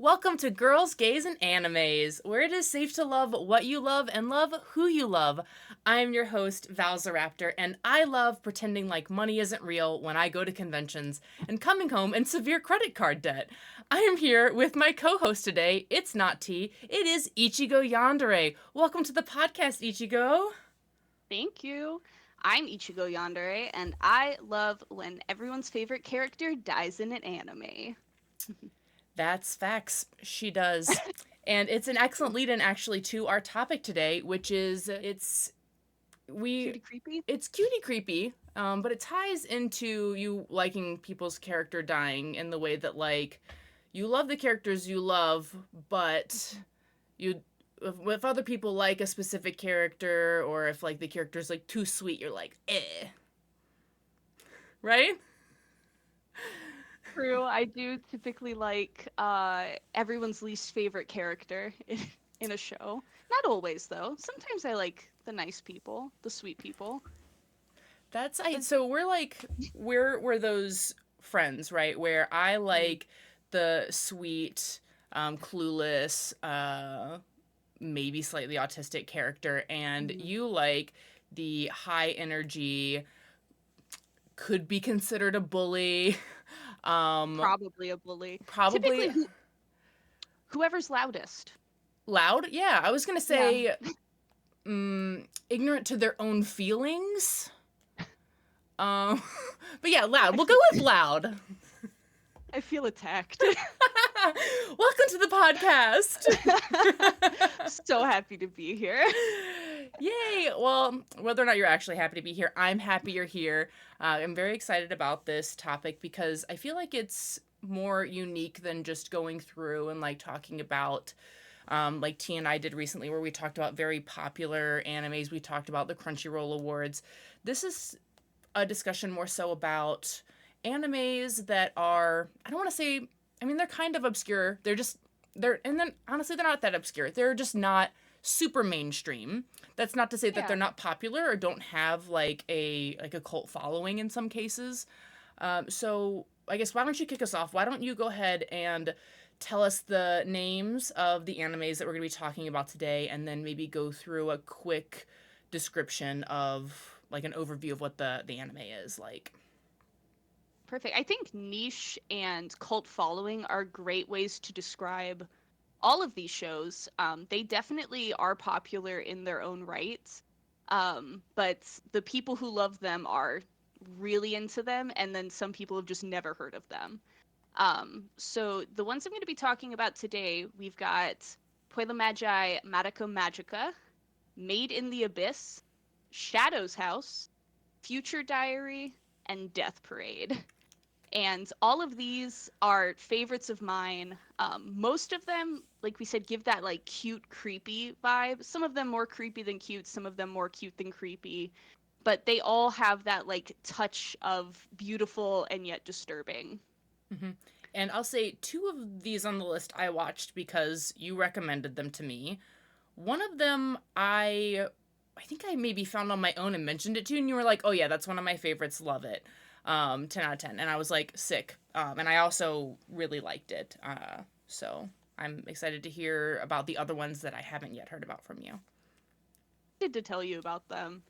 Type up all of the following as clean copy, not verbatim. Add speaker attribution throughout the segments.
Speaker 1: Welcome to Girls, Gays, and Animes, where it is safe to love what you love and love who you love. I'm your host, Valsaraptor, and I love pretending like money isn't real when I go to conventions and coming home in severe credit card debt. I am here with my co-host today. It's not T, it is Ichigo Yandere. Welcome to the podcast, Ichigo.
Speaker 2: Thank you. I'm Ichigo Yandere, and I love when everyone's favorite character dies in an anime.
Speaker 1: That's facts. She does. And it's an excellent lead in actually to our topic today, which is we
Speaker 2: Cutie creepy?
Speaker 1: it's cutie creepy, but it ties into you liking people's character dying in the way that like you love the characters you love, but you if other people like a specific character or if like the character's like too sweet, you're like right?
Speaker 2: True, I do typically like everyone's least favorite character in a show. Not always, though. Sometimes I like the nice people, the sweet people.
Speaker 1: That's I
Speaker 2: But
Speaker 1: so we're like we're those friends, right? Where I
Speaker 2: mm,
Speaker 1: like the sweet, clueless, maybe slightly autistic character, and
Speaker 2: mhm,
Speaker 1: you like the high energy, could be considered a bully, um,
Speaker 2: probably a bully.
Speaker 1: probably
Speaker 2: Typically, whoever's loudest.
Speaker 1: loud. Yeah, I was gonna
Speaker 2: Yeah,
Speaker 1: say, ignorant to their own feelings. Um, but yeah, loud.
Speaker 2: I
Speaker 1: We'll go
Speaker 2: feel
Speaker 1: with loud.
Speaker 2: I feel attacked.
Speaker 1: Welcome to the podcast.
Speaker 2: So happy to be here.
Speaker 1: Yay! Well, whether or not you're actually happy to be here, I'm happy you're here. I'm very excited about this topic because I feel like it's more unique than just going through and like talking about like T and I did recently, where we talked about very popular animes. We talked about the Crunchyroll Awards. This is a discussion more so about animes that are, I don't want to say, I mean, they're kind of obscure. And then honestly, they're not that obscure. They're just not super mainstream. That's not to say that
Speaker 2: Yeah.
Speaker 1: they're not popular or don't have like a cult following in some cases. So I guess why don't you kick us off? Why don't you go ahead and tell us the names of the animes that we're going to be talking about today, and then maybe go through a quick description of like an overview of what the anime is like.
Speaker 2: Perfect. I think niche and cult following are great ways to describe all of these shows. They definitely are popular in their own right, but the people who love them are really into them, and then some people have just never heard of them. So the ones I'm going to be talking about today, we've got Puella Magi Magica Magica, Made in the Abyss, Shadow's House, Future Diary, and Death Parade. And all of these are favorites of mine. Most of them, like we said, give that like cute, creepy vibe. Some of them more creepy than cute, some of them more cute than creepy. But they all have that like touch of beautiful and yet disturbing.
Speaker 1: Hmm. And I'll say two of these on the list I watched because you recommended them to me. One of them I think I maybe found on my own and mentioned it to you, and you were like, "Oh yeah, that's one of my favorites. Love it." 10 out of 10. And I was like, sick. And I also really liked it. So I'm excited to hear about the other ones that I haven't yet heard about from you.
Speaker 2: To tell you about them.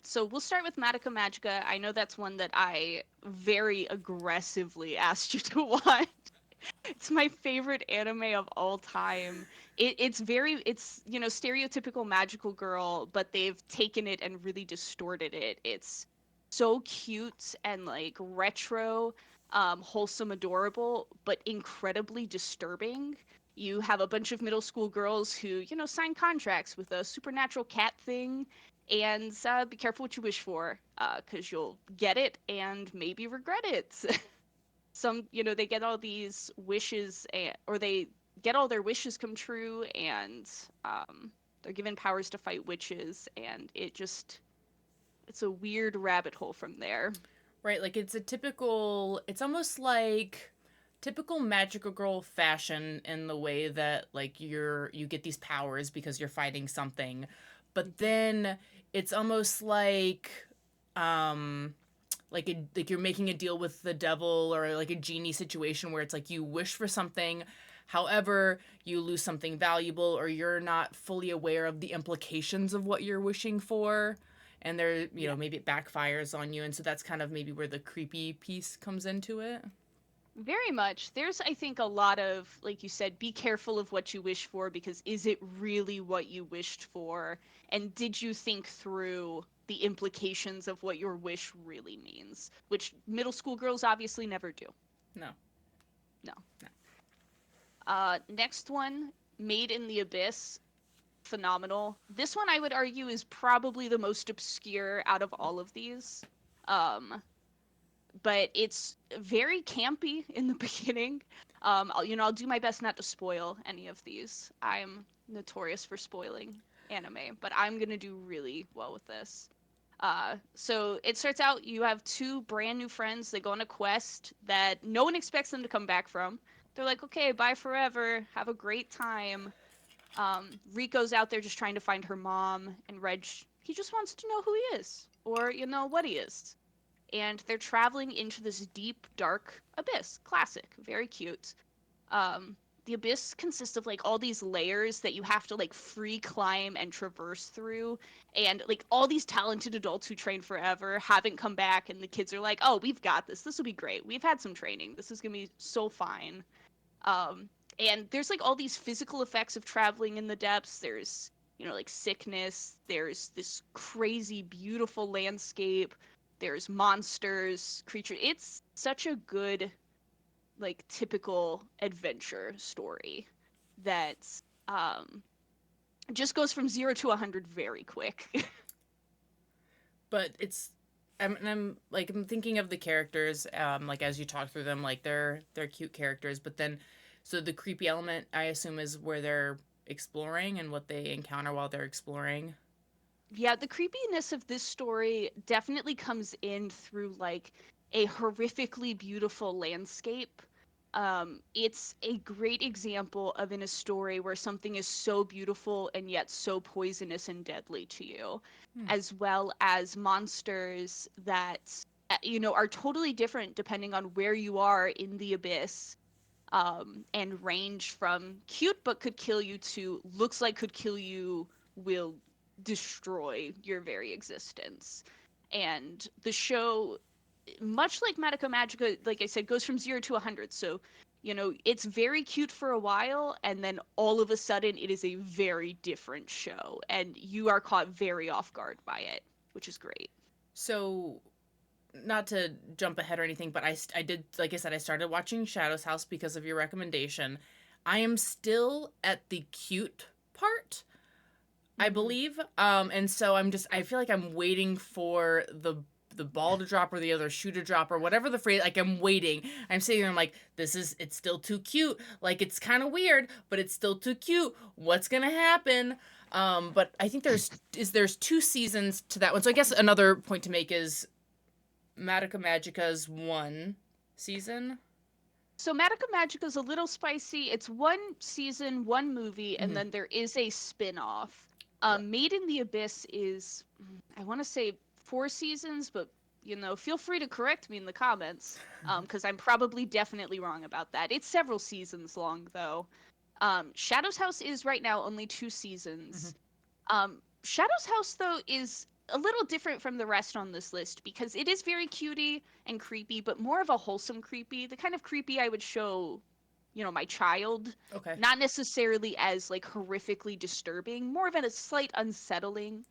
Speaker 2: So we'll start with Magica Magica. I know that's one that I very aggressively asked you to watch. It's my favorite anime of all time. It's stereotypical magical girl, but they've taken it and really distorted it. It's so cute and like retro, wholesome, adorable, but incredibly disturbing. You have a bunch of middle school girls who, sign contracts with a supernatural cat thing, and be careful what you wish for, because you'll get it and maybe regret it. They get all these wishes, or they get all their wishes come true, and they're given powers to fight witches, and it's a weird rabbit hole from there.
Speaker 1: Right, like it's almost like typical magical girl fashion in the way that like you get these powers because you're fighting something, but then it's almost um like you're making a deal with the devil or like a genie situation where it's like you wish for something However, you lose something valuable or you're not fully aware of the implications of what you're wishing for. And there,
Speaker 2: Yeah.
Speaker 1: maybe it backfires on you. And so that's kind of maybe where the creepy piece comes into it.
Speaker 2: Very much. There's, I think, a lot of, like you said, be careful of what you wish for because is it really what you wished for? And did you think through the implications of what your wish really means? Which middle school girls obviously never do.
Speaker 1: No.
Speaker 2: No.
Speaker 1: No.
Speaker 2: Next one, Made in the Abyss. Phenomenal. This one I would argue is probably the most obscure out of all of these. Um, but it's very campy in the beginning. I'll do my best not to spoil any of these. I'm notorious for spoiling anime, but I'm gonna do really well with this. So it starts out you have two brand new friends. They go on a quest that no one expects them to come back from. They're like, okay, bye forever. Have a great time. Rico's out there just trying to find her mom, and Reg, he just wants to know who he is, or what he is. And they're traveling into this deep, dark abyss. Classic, very cute. The abyss consists of like all these layers that you have to like free climb and traverse through, and like all these talented adults who train forever haven't come back, and the kids are like, "Oh, we've got this. This will be great. We've had some training. This is gonna be so fine." Um, and there's like all these physical effects of traveling in the depths. There's, like sickness. There's this crazy, beautiful landscape. There's monsters, creatures. It's such a good, like, typical adventure story that um, just goes from 0 to 100 very quick.
Speaker 1: But I'm thinking of the characters, like as you talk through them, like they're cute characters, but then so the creepy element I assume is where they're exploring and what they encounter while they're exploring.
Speaker 2: Yeah, the creepiness of this story definitely comes in through like a horrifically beautiful landscape. It's a great example of in a story where something is so beautiful and yet so poisonous and deadly to you,
Speaker 1: Hmm.
Speaker 2: as well as monsters that are totally different depending on where you are in the abyss, and range from cute but could kill you to looks like could kill you, will destroy your very existence. And the show, much like Madoka Magica, like I said, goes from 0 to 100. So, it's very cute for a while, and then all of a sudden it is a very different show, and you are caught very off guard by it, which is great.
Speaker 1: So not to jump ahead or anything, but I did, like I said, I started watching Shadow's House because of your recommendation. I am still at the cute part, I
Speaker 2: Mm-hmm.
Speaker 1: believe. And so I feel like I'm waiting for the ball to drop or the other shoe to drop or whatever the phrase. Like I'm waiting. I'm sitting there. I'm like, it's still too cute. Like it's kind of weird, but it's still too cute. What's gonna happen? But I think there's 2 seasons to that one. So I guess another point to make is Madoka Magica's 1 season.
Speaker 2: So Madoka Magica is a little spicy. It's one season, one movie, and
Speaker 1: Mm-hmm.
Speaker 2: then there is a spin-off. Made in the Abyss is, I want to say 4 seasons, but feel free to correct me in the comments, because I'm probably definitely wrong about that. It's several seasons long though. Shadow's House is right now only 2 seasons.
Speaker 1: Mm-hmm.
Speaker 2: Shadow's House, though, is a little different from the rest on this list because it is very cutie and creepy, but more of a wholesome creepy, the kind of creepy I would show, my child.
Speaker 1: Okay.
Speaker 2: Not necessarily as like horrifically disturbing, more of a slight unsettling.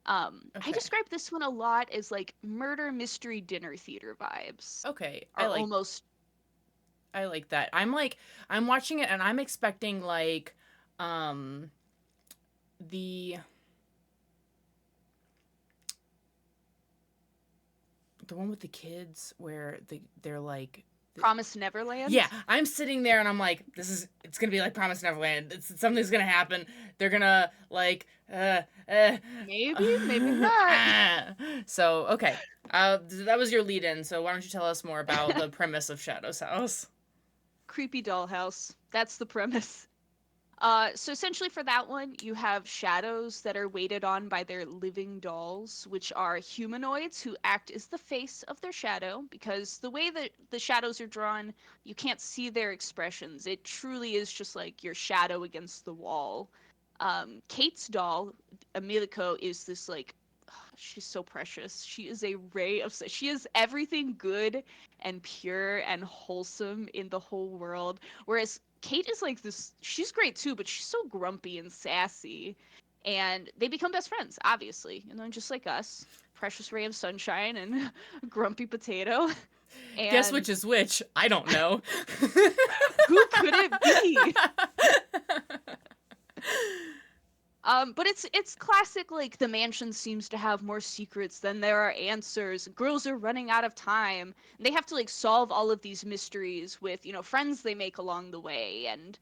Speaker 2: I
Speaker 1: Okay.
Speaker 2: describe this one a lot as like murder mystery dinner theater vibes.
Speaker 1: Okay. I
Speaker 2: Are
Speaker 1: like
Speaker 2: almost
Speaker 1: I like that. I'm watching it and I'm expecting like um the one with the kids where they're like
Speaker 2: Promised Neverland.
Speaker 1: yeah, I'm sitting there and I'm like, it's gonna be like Promise Neverland. Something's gonna happen. They're gonna like,
Speaker 2: Maybe, maybe not.
Speaker 1: So okay, that was your lead in. So why don't you tell us more about the premise of Shadow's House?
Speaker 2: Creepy dollhouse. That's the premise. So essentially for that one, you have shadows that are waited on by their living dolls, which are humanoids who act as the face of their shadow, because the way that the shadows are drawn, you can't see their expressions. It truly is just like your shadow against the wall. Kate's doll, Amiliko, is this like she's so precious. She is a ray of she is everything good and pure and wholesome in the whole world. Whereas Kate is like this, she's great too, but she's so grumpy and sassy. And they become best friends, obviously, just like us. Precious ray of sunshine and grumpy potato.
Speaker 1: Guess
Speaker 2: And
Speaker 1: which is which? I don't know.
Speaker 2: who could it be? But it's classic. Like the mansion seems to have more secrets than there are answers. Girls are running out of time. And they have to like solve all of these mysteries with friends they make along the way, and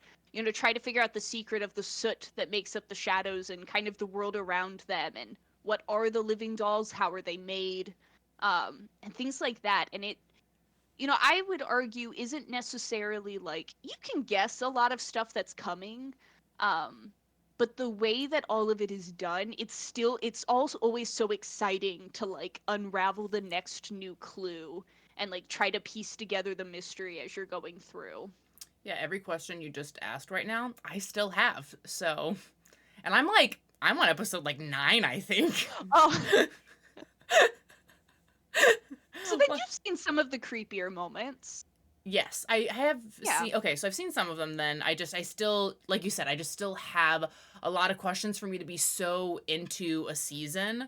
Speaker 2: try to figure out the secret of the soot that makes up the shadows and kind of the world around them, and what are the living dolls? How are they made? And things like that. And I would argue isn't necessarily like you can guess a lot of stuff that's coming. Um, but the way that all of it is done, it's also always so exciting to like unravel the next new clue and like try to piece together the mystery as you're going through.
Speaker 1: Yeah, every question you just asked right now, I still have. So, and I'm on episode like 9, I think.
Speaker 2: Oh, so then you've seen some of the creepier moments.
Speaker 1: Yes, I have
Speaker 2: Yeah.
Speaker 1: seen. Okay, so I've seen some of them. Then I still, like you said, I just still have a lot of questions for me to be so into a season.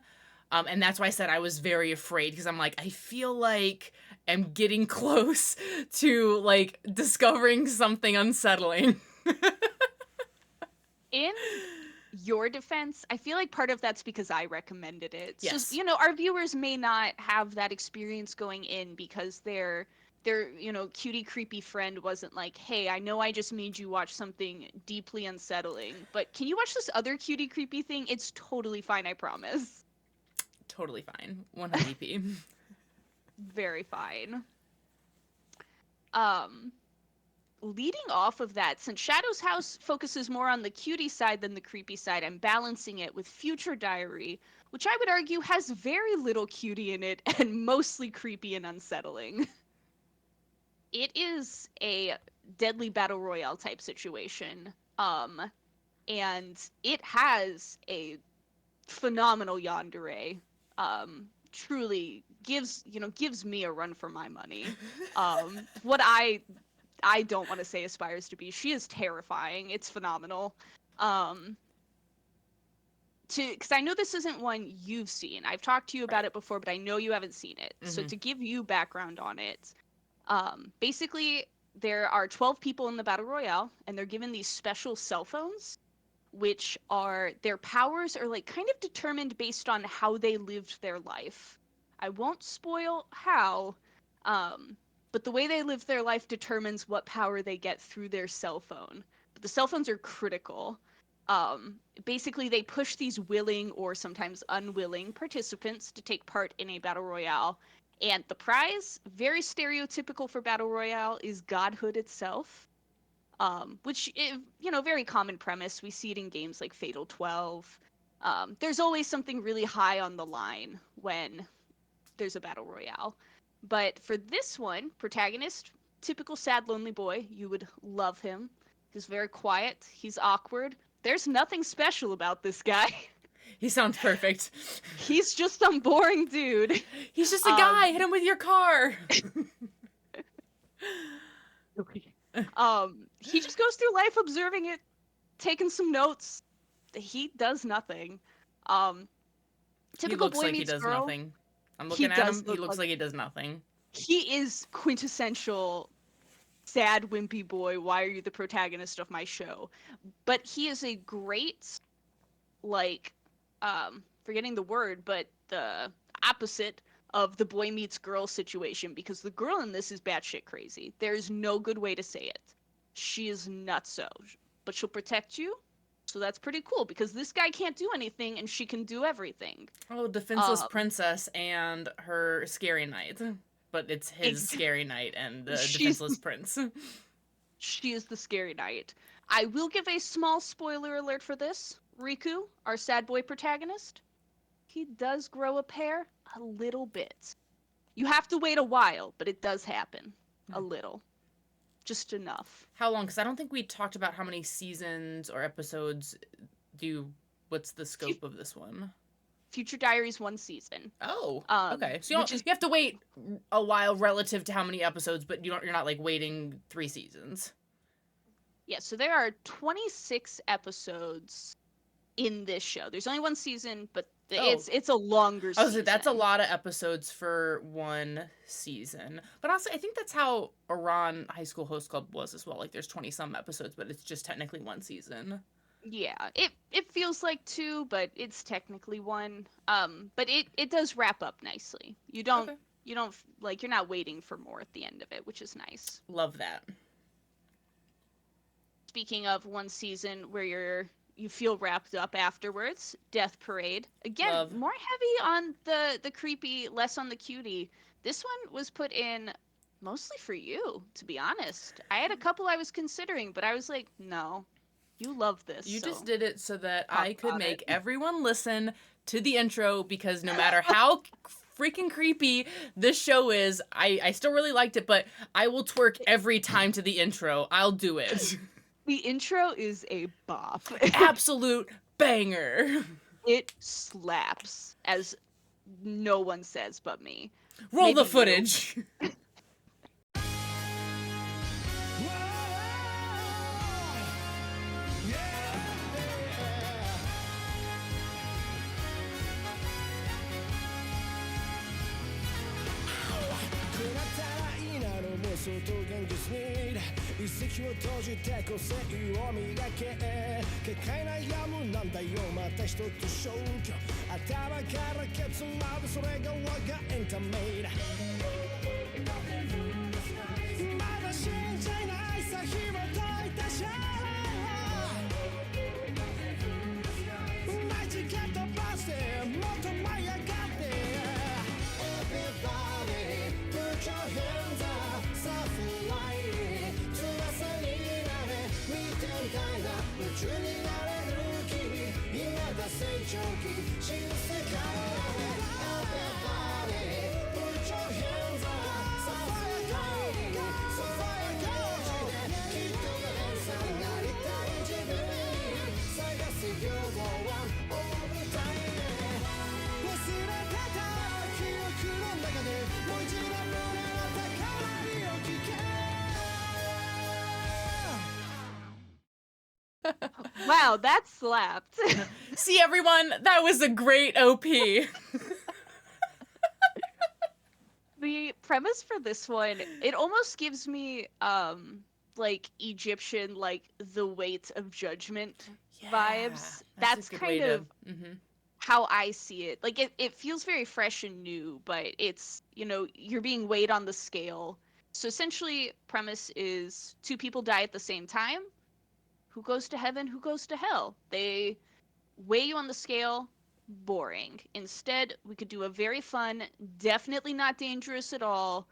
Speaker 1: And that's why I said I was very afraid because I'm like, I feel like I'm getting close to like discovering something unsettling.
Speaker 2: In your defense, I feel like part of that's because I recommended it. So,
Speaker 1: Yes,
Speaker 2: our viewers may not have that experience going in because their cutie creepy friend wasn't like, "Hey, I know I just made you watch something deeply unsettling, but can you watch this other cutie creepy thing? It's totally fine, I promise."
Speaker 1: totally fine. 100p.
Speaker 2: Very fine. Um Leading off of that, since Shadow's House focuses more on the cutie side than the creepy side, I'm balancing it with Future Diary, which I would argue has very little cutie in it and mostly creepy and unsettling. It is a deadly battle royale type situation. And it has a phenomenal yandere. Truly gives me a run for my money. What I don't want to say aspires to be. She is terrifying. It's phenomenal. Um, because I know this isn't one you've seen. I've talked to you about
Speaker 1: Right.
Speaker 2: it before, but I know you haven't seen it. So
Speaker 1: Mm-hmm.
Speaker 2: to give you background on it, basically there are 12 people in the battle royale, and they're given these special cell phones, which are their powers are like kind of determined based on how they lived their life. I won't spoil how, um, but the way they live their life determines what power they get through their cell phone. But the cell phones are critical. Basically, they push these willing or sometimes unwilling participants to take part in a battle royale. And the prize, very stereotypical for battle royale, is godhood itself, which is, very common premise. We see it in games like Fatal 12. There's always something really high on the line when there's a battle royale. But for this one, protagonist, typical sad, lonely boy. You would love him. He's very quiet. He's awkward. There's nothing special about this guy.
Speaker 1: He sounds perfect.
Speaker 2: He's just some boring dude.
Speaker 1: He's just a guy.
Speaker 2: Um,
Speaker 1: Hit him with your car.
Speaker 2: he just goes through life observing it, taking some notes. He does nothing. Um,
Speaker 1: He
Speaker 2: Typical
Speaker 1: looks
Speaker 2: boy
Speaker 1: like he
Speaker 2: meets
Speaker 1: does
Speaker 2: girl.
Speaker 1: nothing. I'm
Speaker 2: He
Speaker 1: looking at
Speaker 2: does
Speaker 1: him. He
Speaker 2: look
Speaker 1: looks
Speaker 2: like
Speaker 1: like he does nothing.
Speaker 2: he is quintessential sad wimpy boy. Why are you the protagonist of my show? But he is a great, like, forgetting the word, but the opposite of the boy meets girl situation, because the girl in this is batshit crazy. There's no good way to say it. She is nutso, but she'll protect you. So that's pretty cool because this guy can't do anything and she can do everything.
Speaker 1: Oh, defenseless
Speaker 2: Um,
Speaker 1: princess and her scary knight. But it's his
Speaker 2: ex-
Speaker 1: scary knight and the
Speaker 2: she's
Speaker 1: defenseless prince.
Speaker 2: She is the scary knight. I will give a small spoiler alert for this. Riku, our sad boy protagonist, he does grow a pair a little bit. You have to wait a while, but it does happen. A little. Just enough.
Speaker 1: How long? Because I don't think we talked about how many seasons or episodes do. What's the scope of this one?
Speaker 2: Future Diaries 1 season.
Speaker 1: Oh, okay. So
Speaker 2: Which is
Speaker 1: you have to wait a while relative to how many episodes, but you're not like waiting 3 seasons.
Speaker 2: yeah, so there are 26 episodes in this show. There's only 1 season, but it's a longer
Speaker 1: I was
Speaker 2: season.
Speaker 1: like, that's a lot of episodes for 1 season. But also, I think that's how Iran High School Host Club was as well. Like, there's 20 some episodes, but it's just technically 1 season.
Speaker 2: Yeah, it feels like 2, but it's technically 1. But it does wrap up nicely.
Speaker 1: Okay.
Speaker 2: You don't like you're not waiting for more at the end of it, which is nice.
Speaker 1: Love that.
Speaker 2: Speaking of 1 season where you feel wrapped up afterwards, Death Parade. Again,
Speaker 1: Love.
Speaker 2: more heavy on the creepy, less on the cutie. This one was put in mostly for you, to be honest. I had a couple I was considering, but I was like, no. You love this.
Speaker 1: You
Speaker 2: so
Speaker 1: just did it so that
Speaker 2: talk
Speaker 1: I could
Speaker 2: about
Speaker 1: make
Speaker 2: it.
Speaker 1: everyone listen to the intro because no matter how freaking creepy this show is, I still really liked it, but I will twerk every time to the intro. I'll do it.
Speaker 2: The intro is a bop.
Speaker 1: Absolute banger.
Speaker 2: It slaps, as no one says but me.
Speaker 1: Roll
Speaker 2: Maybe
Speaker 1: the
Speaker 2: you.
Speaker 1: footage.
Speaker 3: 相当現実に一石を閉じて個性を磨け結界悩むなんだよまた一つ消去頭からケツまでそれが我がエンタメだまだ信じないさ紐解いたシャー毎日蹴飛ばしてもっと舞い上がって Everybody put your hands up さあフライ翼になれ見てみたいな夢中になれる君今だ成長期新世界 Everybody put your hands up さあフライその気持ちできっと連鎖になりたい自分に探す希望は大舞台へ忘れてた記憶の中でもう一度胸の高鳴りを聞け
Speaker 2: Wow, that slapped.
Speaker 1: See, everyone, that was a great OP.
Speaker 2: The premise for this one, it almost gives me like Egyptian, like the weight of judgment vibes. That's kind of how I see it. Like it feels very fresh and new, but it's, you know, you're being weighed on the scale. So essentially, premise is 2 people die at the same time. Who goes to heaven? Who goes to hell? They weigh you on the scale. Boring. Instead, we could do a very fun, definitely not dangerous at all,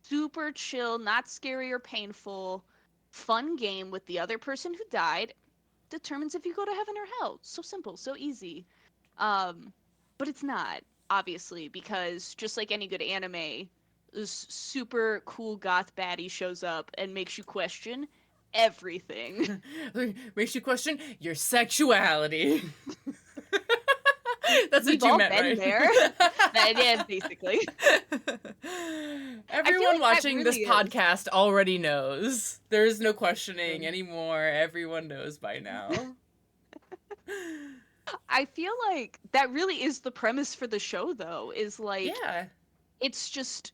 Speaker 2: super chill, not scary or painful, fun game with the other person who died. Determines if you go to heaven or hell. So simple, so easy. But it's not, obviously, because just like any good anime, this super cool goth baddie shows up and makes you question everything.
Speaker 1: Makes you question your sexuality. That's
Speaker 2: We've
Speaker 1: what you
Speaker 2: all
Speaker 1: meant,
Speaker 2: been
Speaker 1: right?
Speaker 2: there. That is basically.
Speaker 1: Everyone
Speaker 2: like
Speaker 1: watching
Speaker 2: that
Speaker 1: this
Speaker 2: really is.
Speaker 1: podcast already knows. There's no questioning anymore. Everyone knows by now.
Speaker 2: I feel like that really is the premise for the show, though, is like,
Speaker 1: Yeah.
Speaker 2: it's just,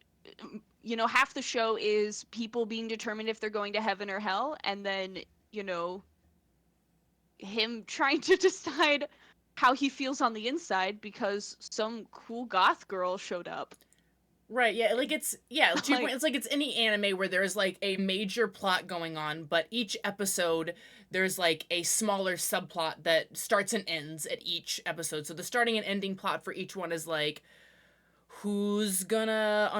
Speaker 2: you know, half the show is people being determined if they're going to heaven or hell, and then, you know, him trying to decide how he feels on the inside because some cool goth girl showed up.
Speaker 1: Right, yeah, like it's, yeah, to your
Speaker 2: Like-
Speaker 1: point, it's like it's any anime where there's like a major plot going on, but each episode there's like a smaller subplot that starts and ends at each episode. So the starting and ending plot for each one is like, who's gonna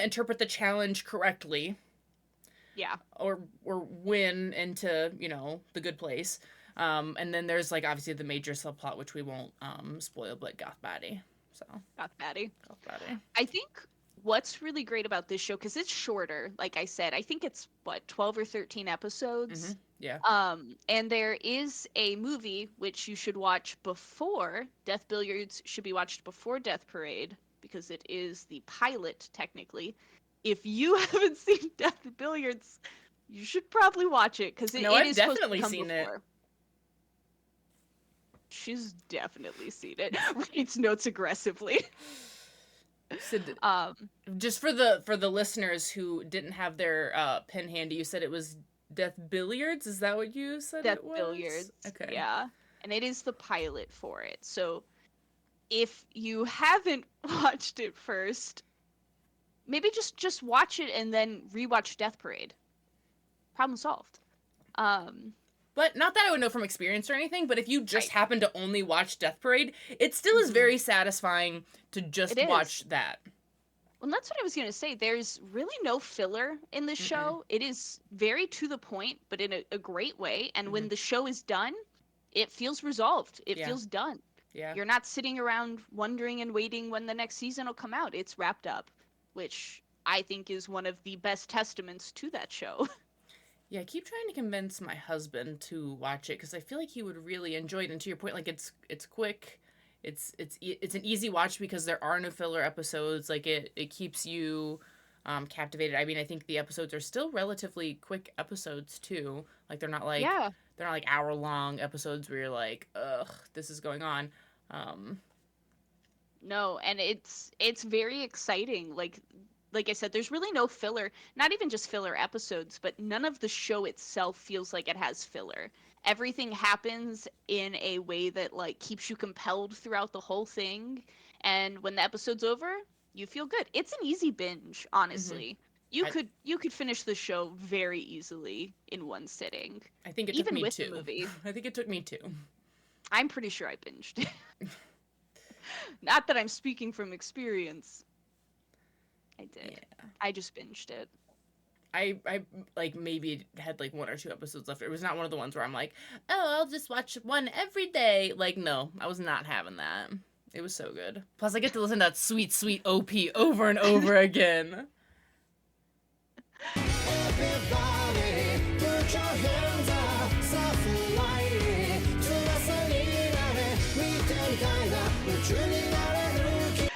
Speaker 1: interpret the challenge correctly?
Speaker 2: Yeah.
Speaker 1: or win into, you know, the good place. And then there's like obviously the major subplot which we won't spoil, but Goth Baddie. So
Speaker 2: Got Maddie.
Speaker 1: Goth Baddie.
Speaker 2: I think what's really great about this show, because it's shorter, like I said, I think it's what, 12 or 13 episodes.
Speaker 1: Yeah.
Speaker 2: And there is a movie which you should watch before Death Billiards, should be watched before Death Parade, because it is the pilot technically. If you haven't seen Death Billiards, you should probably watch it, because
Speaker 1: No,
Speaker 2: it
Speaker 1: I've
Speaker 2: is supposed to
Speaker 1: definitely
Speaker 2: come
Speaker 1: seen
Speaker 2: before. She's definitely seen it. Writes notes aggressively.
Speaker 1: Sid,
Speaker 2: Um,
Speaker 1: just for the listeners who didn't have their pen handy, you said it was Death Billiards. Is that what you said
Speaker 2: Death
Speaker 1: it was?
Speaker 2: Billiards.
Speaker 1: Okay.
Speaker 2: Yeah. And it is the pilot for it. So if you haven't watched it first, maybe just watch it and then rewatch Death Parade. Problem solved. Um,
Speaker 1: But not that I would know from experience or anything, but if you just
Speaker 2: Right.
Speaker 1: happen to only watch Death Parade, it still is
Speaker 2: Mhm.
Speaker 1: very satisfying to just
Speaker 2: It is.
Speaker 1: watch that.
Speaker 2: Well, that's what I was going to say. There's really no filler in the
Speaker 1: Mm-mm.
Speaker 2: show. It is very to the point, but in a great way. And when
Speaker 1: Mhm.
Speaker 2: the show is done, it feels resolved. It
Speaker 1: Yeah.
Speaker 2: feels done.
Speaker 1: Yeah.
Speaker 2: You're not sitting around wondering and waiting when the next season will come out. It's wrapped up, which I think is one of the best testaments to that show.
Speaker 1: Yeah, I keep trying to convince my husband to watch it because I feel like he would really enjoy it. And to your point, like it's quick, it's an easy watch because there are no filler episodes. Like it keeps you captivated. I mean, I think the episodes are still relatively quick episodes too. Like
Speaker 2: Yeah.
Speaker 1: they're not like hour long episodes where you're like, ugh, this is going on. Um,
Speaker 2: No, and it's very exciting. Like I said, there's really no filler, not even just filler episodes, but none of the show itself feels like it has filler. Everything happens in a way that like keeps you compelled throughout the whole thing, and when the episode's over, you feel good. It's an easy binge,
Speaker 1: mhm.
Speaker 2: honestly. You
Speaker 1: I
Speaker 2: could finish the show very easily in one sitting,
Speaker 1: I think it took
Speaker 2: even
Speaker 1: me
Speaker 2: with the
Speaker 1: two.
Speaker 2: movie.
Speaker 1: I think it took me two.
Speaker 2: I'm pretty sure I binged. Not that I'm speaking from experience. I did.
Speaker 1: Yeah.
Speaker 2: I just binged it.
Speaker 1: I like maybe had like one or two episodes left. It was not one of the ones where I'm like, oh, I'll just watch one every day. Like, no, I was not having that. It was so good. Plus, I get to listen to that sweet, sweet OP over and over again.
Speaker 3: Everybody, put your hands up, さあフライ翼になれ見てみたいな宇宙になれる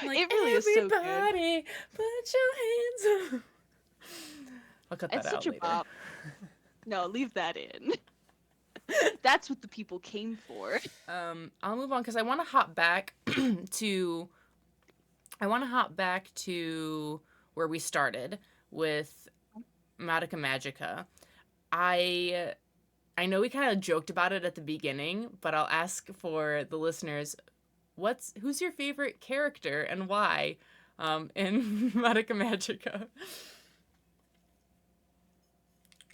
Speaker 1: Like,
Speaker 2: It really is so good.
Speaker 1: everybody, put your hands up. I'll cut that
Speaker 2: It's
Speaker 1: out
Speaker 2: such a
Speaker 1: later.
Speaker 2: bop. No, leave that in. That's what the people came for.
Speaker 1: I'll move on because I want to hop back to. I want to hop back to where we started with Madoka Magica. I know we kind of joked about it at the beginning, but I'll ask for the listeners, who's your favorite character and why in Madoka Magica?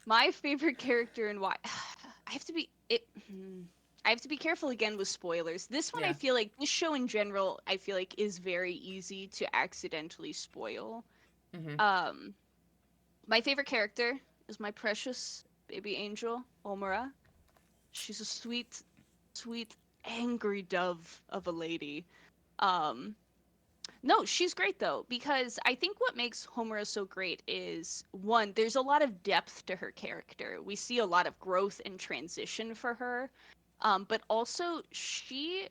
Speaker 2: My favorite character and why. I have to be it. I have to be careful again with spoilers. This one, I
Speaker 1: Yeah.
Speaker 2: feel like this show in general, I feel like is very easy to accidentally spoil.
Speaker 1: Mm-hmm.
Speaker 2: My favorite character is my precious baby angel, Omura. She's a sweet, sweet, angry dove of a lady. Um, no, she's great though, because I think what makes Homura so great is one, there's a lot of depth to her character. We see a lot of growth and transition for her. But also she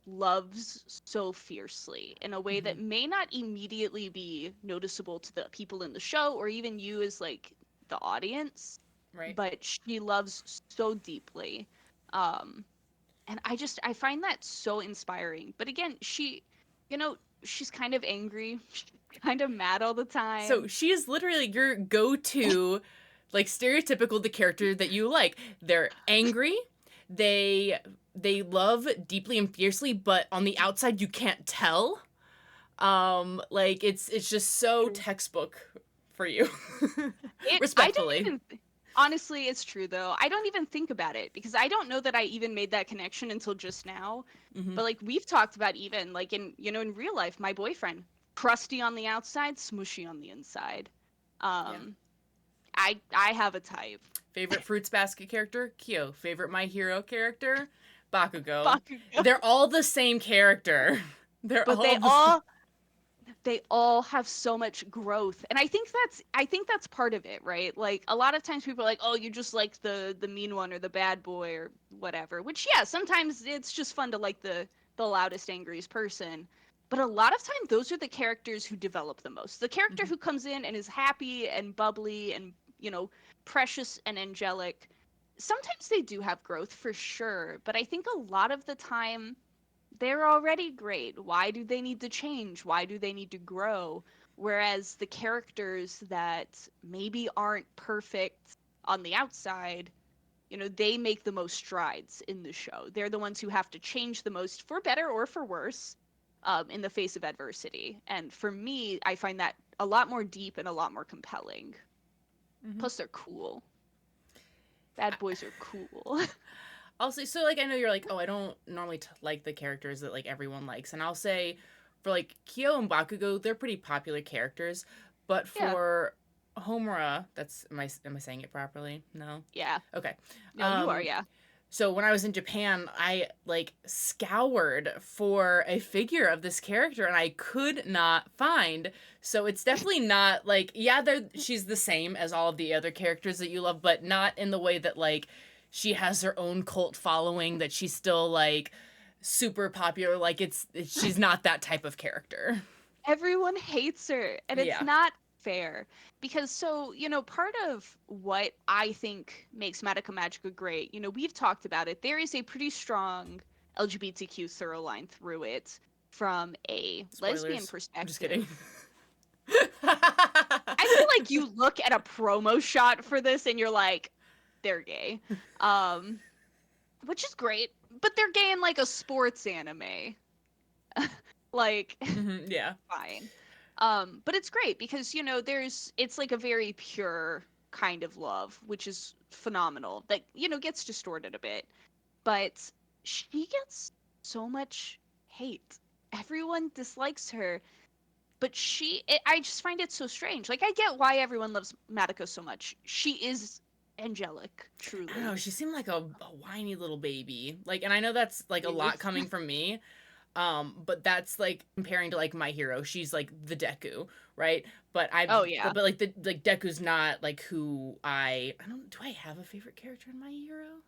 Speaker 2: loves so fiercely in a way that
Speaker 1: Mm-hmm.
Speaker 2: may not immediately be noticeable to the people in the show or even you as like the audience,
Speaker 1: Right.
Speaker 2: but she loves so deeply. Um, and I find that so inspiring. But again, you know, she's kind of angry, she's kind of mad all the
Speaker 1: So
Speaker 2: time.
Speaker 1: she is literally your go-to, like stereotypical the character that you like. They're angry. They love deeply and fiercely, but on the outside you can't tell. Like it's just so
Speaker 2: True.
Speaker 1: textbook for you.
Speaker 2: I don't
Speaker 1: Respectfully.
Speaker 2: even honestly, it's true though. I don't even think about it because I don't know that I even made that connection until just now.
Speaker 1: Mm-hmm.
Speaker 2: But like we've talked about even like in in real life, my boyfriend, crusty on the outside, smushy on the inside. Um I have a type.
Speaker 1: Favorite Fruits Basket character? Kyo. Favorite My Hero character? Bakugo.
Speaker 2: Bakugo.
Speaker 1: They're all the same character. They're
Speaker 2: But
Speaker 1: all the
Speaker 2: they all have so much growth, and I think that's part of it, right? Like a lot of times people are like, oh, you just like the mean one or the bad boy or whatever, which yeah, sometimes it's just fun to like the loudest angriest person, but a lot of time those are the characters who develop the most. The character
Speaker 1: Mhm.
Speaker 2: who comes in and is happy and bubbly and, precious and angelic, sometimes they do have growth for sure, but I think a lot of the time they're already great. Why do they need to change? Why do they need to grow? Whereas the characters that maybe aren't perfect on the outside, they make the most strides in the show. They're the ones who have to change the most for better or for worse, in the face of adversity. And for me, I find that a lot more deep and a lot more compelling.
Speaker 1: Mhm.
Speaker 2: Plus, they're cool. Bad boys are cool.
Speaker 1: I'll say, so like, I know you're like, oh, I don't normally like the characters that like everyone likes, and I'll say for like Kyo and Bakugo, they're pretty popular characters, but
Speaker 2: Yeah,
Speaker 1: for Homura, that's am I saying it properly? No.
Speaker 2: yeah.
Speaker 1: Okay.
Speaker 2: No, you are,
Speaker 1: Um
Speaker 2: yeah.
Speaker 1: so when I was in Japan, I like scoured for a figure of this character and I could not find. So it's definitely not like, yeah, she's the same as all of the other characters that you love, but not in the way that like she has her own cult following, that she's still like super popular. Like she's not that type of character.
Speaker 2: Everyone hates her, and it's
Speaker 1: Yeah.
Speaker 2: not fair because part of what I think makes Madoka Magica great, we've talked about it. There is a pretty strong LGBTQ thorough line through it from a lesbian
Speaker 1: Spoilers. I'm just kidding.
Speaker 2: perspective. I feel like you look at a promo shot for this and you're like, they're gay. Um, which is great, but they're gay in like a sports anime. Like
Speaker 1: Yeah.
Speaker 2: fine. But it's great because it's like a very pure kind of love, which is phenomenal. That gets distorted a bit, but she gets so much hate. Everyone dislikes her, but I just find it so strange. Like I get why everyone loves Madoka so much. She is angelic,
Speaker 1: I don't know.
Speaker 2: truly.
Speaker 1: She seemed like a whiny little baby. Like, and I know that's like a lot coming from me. But that's like comparing to like My Hero. She's like the Deku, right?
Speaker 2: Oh yeah.
Speaker 1: But like the like Deku's not like who I don't. Do I have a favorite character in My Hero?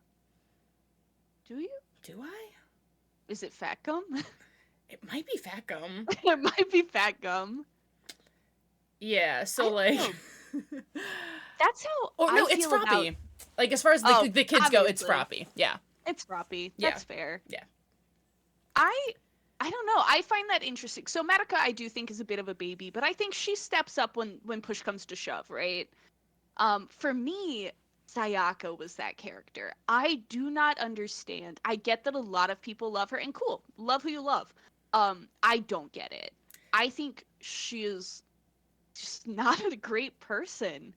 Speaker 2: Do you?
Speaker 1: Do I?
Speaker 2: Is it Fat Gum?
Speaker 1: It might be Fat Gum.
Speaker 2: It might be Fat Gum.
Speaker 1: Yeah.
Speaker 2: I
Speaker 1: So
Speaker 2: don't
Speaker 1: like.
Speaker 2: know. That's how
Speaker 1: Oh
Speaker 2: I
Speaker 1: no, it's
Speaker 2: feel about.
Speaker 1: Froppy. Like as far as
Speaker 2: Oh,
Speaker 1: the kids go, it's
Speaker 2: obviously.
Speaker 1: Froppy. Yeah.
Speaker 2: It's Froppy.
Speaker 1: Yeah.
Speaker 2: That's fair.
Speaker 1: Yeah.
Speaker 2: I I don't know. I find that interesting. So Madoka, I do think is a bit of a baby, but I think she steps up when push comes to shove, right? For me, Sayaka was that character. I do not understand. I get that a lot of people love her, and cool, love who you love. I don't get it. I think she is just not a great person.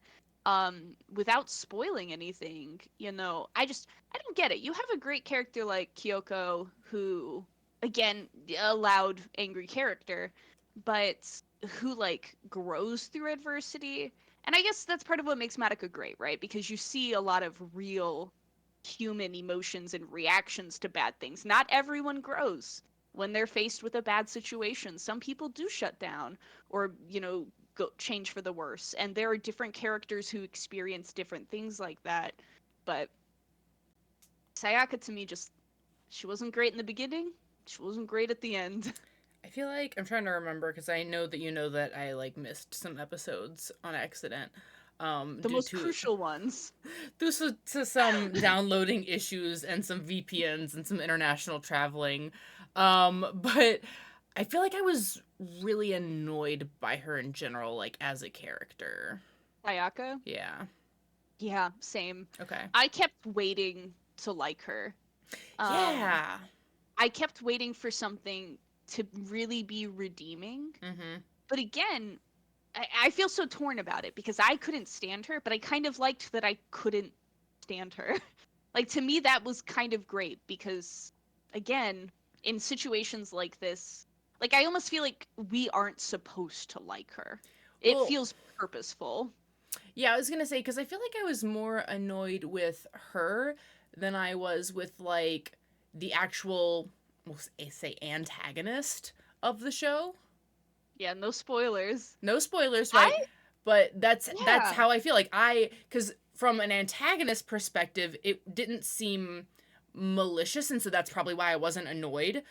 Speaker 2: Without spoiling anything, I don't get it. You have a great character like Kyoko, who, again, a loud, angry character, but who like grows through adversity. And I guess that's part of what makes Madoka great, right? Because you see a lot of real human emotions and reactions to bad things. Not everyone grows when they're faced with a bad situation. Some people do shut down or, change for the worse. And there are different characters who experience different things like that. But Sayaka to me just she wasn't great in the beginning. She wasn't great at the end.
Speaker 1: I feel like I'm trying to remember because I know that you know that I like missed some episodes on accident.
Speaker 2: The
Speaker 1: Due
Speaker 2: most
Speaker 1: to
Speaker 2: crucial ones.
Speaker 1: to some downloading issues and some VPNs and some international traveling. But I feel like I was really annoyed by her in general, like as a character.
Speaker 2: Sayaka?
Speaker 1: Yeah.
Speaker 2: Yeah, same.
Speaker 1: Okay.
Speaker 2: I kept waiting to like her. Um
Speaker 1: Yeah.
Speaker 2: I kept waiting for something to really be redeeming.
Speaker 1: Mm-hmm.
Speaker 2: But again, I feel so torn about it because I couldn't stand her, but I kind of liked that I couldn't stand her. Like to me that was kind of great because again, in situations like this, like I almost feel like we aren't supposed to like her. It
Speaker 1: Well,
Speaker 2: feels purposeful.
Speaker 1: Yeah, I was gonna say, because I feel like I was more annoyed with her than I was with, like, the actual, we'll say, antagonist of the show.
Speaker 2: Yeah, no spoilers.
Speaker 1: No spoilers,
Speaker 2: I
Speaker 1: right? But that's
Speaker 2: yeah.
Speaker 1: how I feel. Like, because from an antagonist perspective, it didn't seem malicious, and so that's probably why I wasn't annoyed.
Speaker 2: You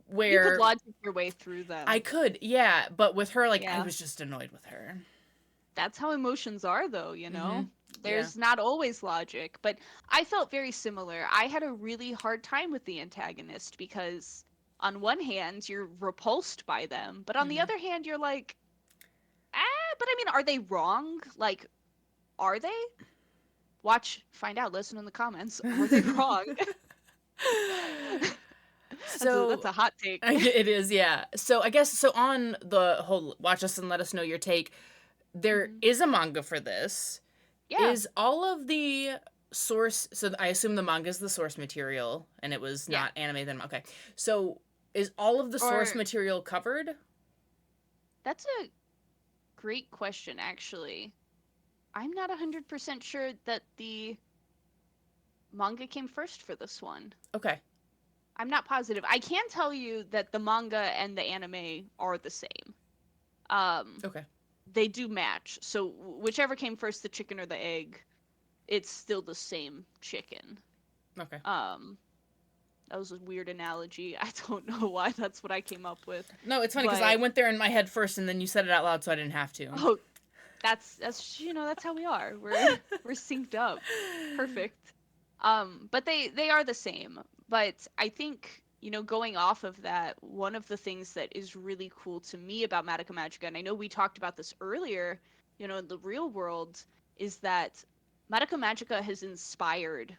Speaker 2: could
Speaker 1: Where
Speaker 2: logic your way through
Speaker 1: I
Speaker 2: them.
Speaker 1: could, yeah, but with her, like, I
Speaker 2: Yeah.
Speaker 1: was just annoyed with her.
Speaker 2: That's how emotions are, though, you
Speaker 1: Mm-hmm.
Speaker 2: know?
Speaker 1: Yeah.
Speaker 2: There's not always logic, but I felt very similar. I had a really hard time with the antagonist because, on one hand, you're repulsed by them, but on the
Speaker 1: Mm-hmm.
Speaker 2: other hand, you're like, but I mean, are they wrong? Like, are they? Watch, find out, listen in the comments. Are they wrong? That's
Speaker 1: So
Speaker 2: a hot take.
Speaker 1: it is, yeah. So I guess so on the whole watch us and let us know your take. There
Speaker 2: Mhm.
Speaker 1: is a manga for this.
Speaker 2: Yeah,
Speaker 1: Is all of the source, so I assume the manga is the source material and it was
Speaker 2: yeah.
Speaker 1: not anime then, okay. So is all of the source
Speaker 2: Or
Speaker 1: material covered?
Speaker 2: that's a great question, actually. I'm not 100% sure that the manga came first for this one.
Speaker 1: Okay.
Speaker 2: I'm not positive. I can tell you that the manga and the anime are the same. Um,
Speaker 1: Okay.
Speaker 2: they do match. So whichever came first, the chicken or the egg, it's still the same chicken.
Speaker 1: Okay.
Speaker 2: Um, that was a weird analogy. I don't know why that's what I came up with.
Speaker 1: No, it's funny because I
Speaker 2: But
Speaker 1: went there in my head first and then you said it out loud so I didn't have to.
Speaker 2: oh, that's that's how we are. We're synced up. Perfect. But they are the same. But I think, going off of that, one of the things that is really cool to me about Madoka Magica, and I know we talked about this earlier, in the real world, is that Madoka Magica has inspired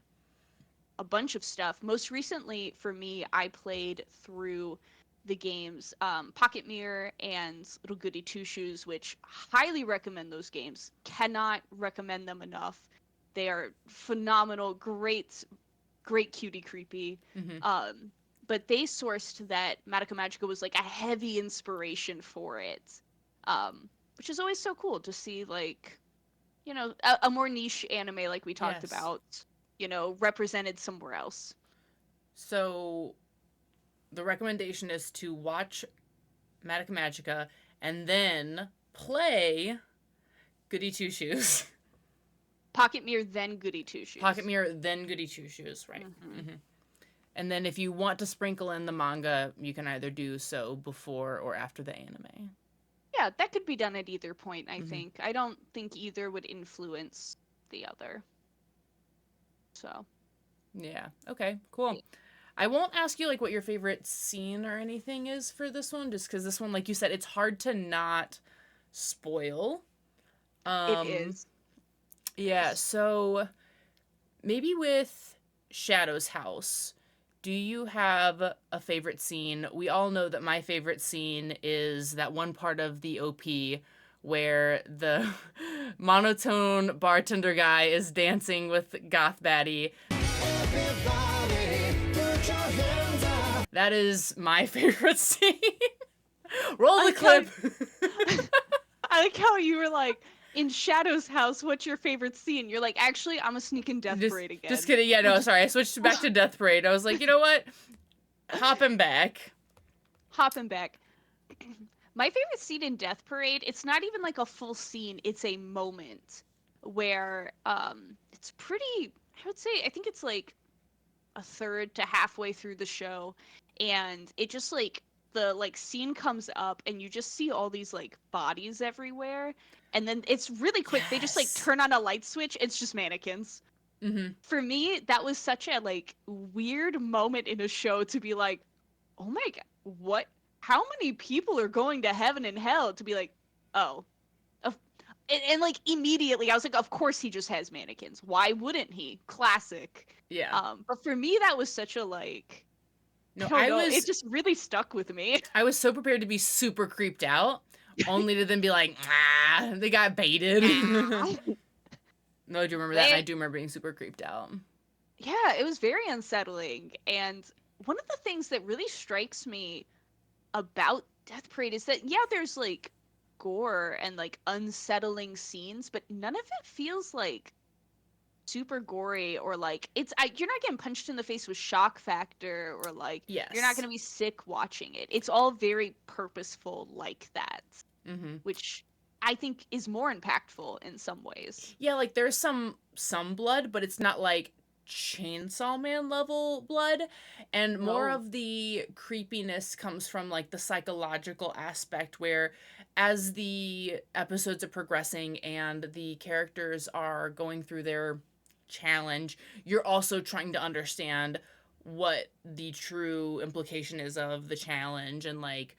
Speaker 2: a bunch of stuff. Most recently, for me, I played through the games Pocket Mirror and Little Goody Two Shoes, which highly recommend those games. Cannot recommend them enough. They are phenomenal, great cutie creepy.
Speaker 1: Mm-hmm.
Speaker 2: Um, but they sourced that Madoka Magica was like a heavy inspiration for it, which is always so cool to see, like, a more niche anime like we talked
Speaker 1: Yes.
Speaker 2: about, represented somewhere else.
Speaker 1: So the recommendation is to watch Madoka Magica and then play Goody Two Shoes.
Speaker 2: Pocket Mirror, then Goody Two
Speaker 1: Pocket
Speaker 2: Shoes.
Speaker 1: Mirror, then Goody Two Shoes, right?
Speaker 2: Hmm.
Speaker 1: Mm-hmm. And then if you want to sprinkle in the manga, you can either do so before or after the anime.
Speaker 2: Yeah, that could be done at either point, I
Speaker 1: Mm-hmm.
Speaker 2: think. I don't think either would influence the other. So,
Speaker 1: Yeah. Okay. Cool. I won't ask you like what your favorite scene or anything is for this one, just because this one, like you said, it's hard to not spoil.
Speaker 2: it
Speaker 1: Um.
Speaker 2: is.
Speaker 1: Yeah. So maybe with Shadow's house, do you have a favorite scene? We all know that my favorite scene is that one part of the OP where the monotone bartender guy is dancing with Goth Baddie.
Speaker 3: Everybody, put your hands up.
Speaker 1: That is my favorite scene. Roll
Speaker 2: I
Speaker 1: the
Speaker 2: like how
Speaker 1: clip.
Speaker 2: I like how you were like, in Shadow's house, what's your favorite scene? You're like, actually, I'm a sneak in Death Parade
Speaker 1: Just
Speaker 2: again.
Speaker 1: kidding. Yeah, no,
Speaker 2: Which is
Speaker 1: sorry. I switched back to Death Parade. I was like, you know what? Hopping back.
Speaker 2: hopping back. My favorite scene in Death Parade, it's not even like a full scene, it's a moment where it's pretty, I would say, I think it's like a third to halfway through the show, and it just like the like scene comes up and you just see all these like bodies everywhere, and then it's really quick. They just like
Speaker 1: Yes.
Speaker 2: turn on a light switch, it's just mannequins.
Speaker 1: Mm-hmm.
Speaker 2: For me, that was such a like weird moment in a show to be like, oh my god, what, how many people are going to heaven and hell, to be like, oh, of, and like immediately I was like, of course he just has mannequins, why wouldn't he? Classic.
Speaker 1: Yeah.
Speaker 2: But for me that was such a like, I
Speaker 1: No,
Speaker 2: don't know, it just really stuck with me.
Speaker 1: I was so prepared to be super creeped out, only to then be like, ah, they got baited. No, I do remember that, and I
Speaker 2: They,
Speaker 1: do remember being super creeped out.
Speaker 2: yeah, it was very unsettling. And one of the things that really strikes me about Death Parade is that, yeah, there's like gore and like unsettling scenes, but none of it feels like super gory or like you're not getting punched in the face with shock factor or like you're not
Speaker 1: Yes.
Speaker 2: going to be sick watching it. It's all very purposeful like that,
Speaker 1: Mm-hmm.
Speaker 2: which I think is more impactful in some ways.
Speaker 1: Yeah, like there's some blood, but it's not like Chainsaw Man level blood, and more
Speaker 2: No.
Speaker 1: of the creepiness comes from like the psychological aspect where as the episodes are progressing and the characters are going through their challenge, you're also trying to understand what the true implication is of the challenge, and like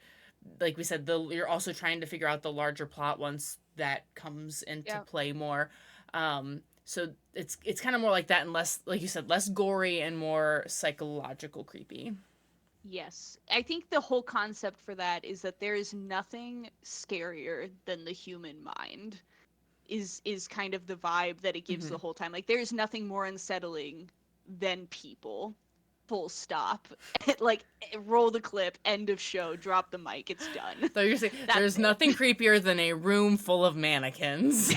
Speaker 1: we said, you're also trying to figure out the larger plot once that comes into
Speaker 2: Yeah.
Speaker 1: play more. So it's kind of more like that, and less, like you said, less gory and more psychological creepy.
Speaker 2: Yes. I think the whole concept for that is that there is nothing scarier than the human mind. Is kind of the vibe that it gives
Speaker 1: Mm-hmm.
Speaker 2: the whole time. Like there is nothing more unsettling than people. Full stop. Like roll the clip, end of show, drop the mic, it's done.
Speaker 1: So you're saying
Speaker 2: That's
Speaker 1: there's
Speaker 2: it.
Speaker 1: nothing creepier than a room full of mannequins.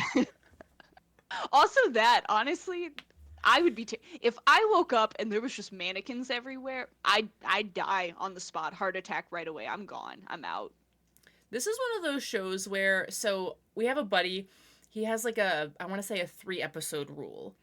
Speaker 2: Also that, honestly, I would be if I woke up and there was just mannequins everywhere, I'd die on the spot, heart attack right away. I'm gone. I'm out.
Speaker 1: This is one of those shows where, so we have a buddy, he has like I want to say a 3 episode rule,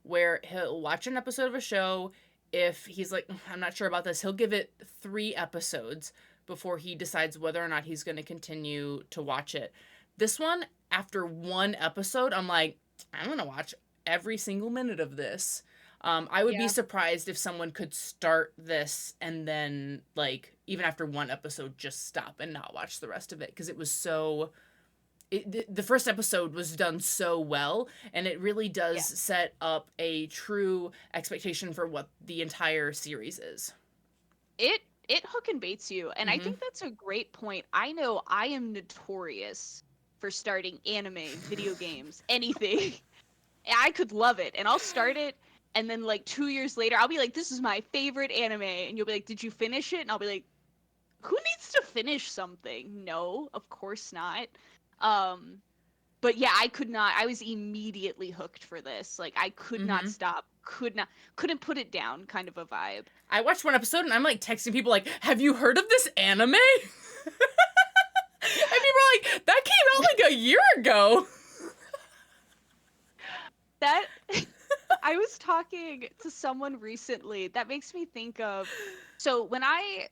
Speaker 1: where he'll watch an episode of a show. If he's like, I'm not sure about this, he'll give it 3 episodes before he decides whether or not he's going to continue to watch it. This one, after 1 episode, I'm like, I'm going to watch every single minute of this. I would be
Speaker 2: Yeah.
Speaker 1: surprised if someone could start this and then, like, even after 1 episode, just stop and not watch the rest of it, because it was so. The first episode was done so well, and it really does set up a true expectation for what the entire series is.
Speaker 2: It hook and baits you, and I
Speaker 1: Mm-hmm.
Speaker 2: think that's a great point. I know I am notorious for starting anime, video games, anything. I could love it, and I'll start it, and then like 2 years later, I'll be like, "This is my favorite anime," and you'll be like, "Did you finish it?" And I'll be like, "Who needs to finish something? No, of course not." Um, but yeah, I could not. I was immediately hooked for this. Like I could not
Speaker 1: Mm-hmm.
Speaker 2: stop. Couldn't put it down. Kind of a vibe.
Speaker 1: I watched 1 episode and I'm like texting people like, "Have you heard of this anime?" And people are like, "That came out like a year ago."
Speaker 2: That I was talking to someone recently. That makes me think of. So when I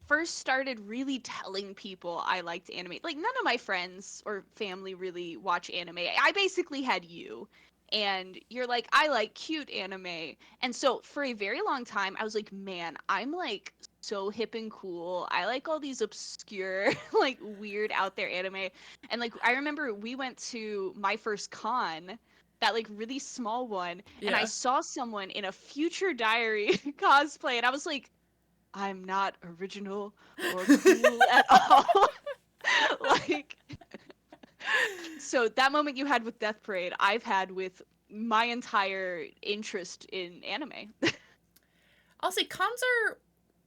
Speaker 2: first started really telling people I liked anime, like none of my friends or family really watch anime. I basically had you. And you're like, I like cute anime. And so for a very long time, I was like, man, I'm like so hip and cool. I like all these obscure, like weird out there anime. And like, I remember we went to my first con, that like really small one, and I
Speaker 1: Yeah.
Speaker 2: saw someone in a Future Diary cosplay, and I was like, I'm not original or cool at all. Like, so that moment you had with Death Parade, I've had with my entire interest in anime.
Speaker 1: I'll say cons are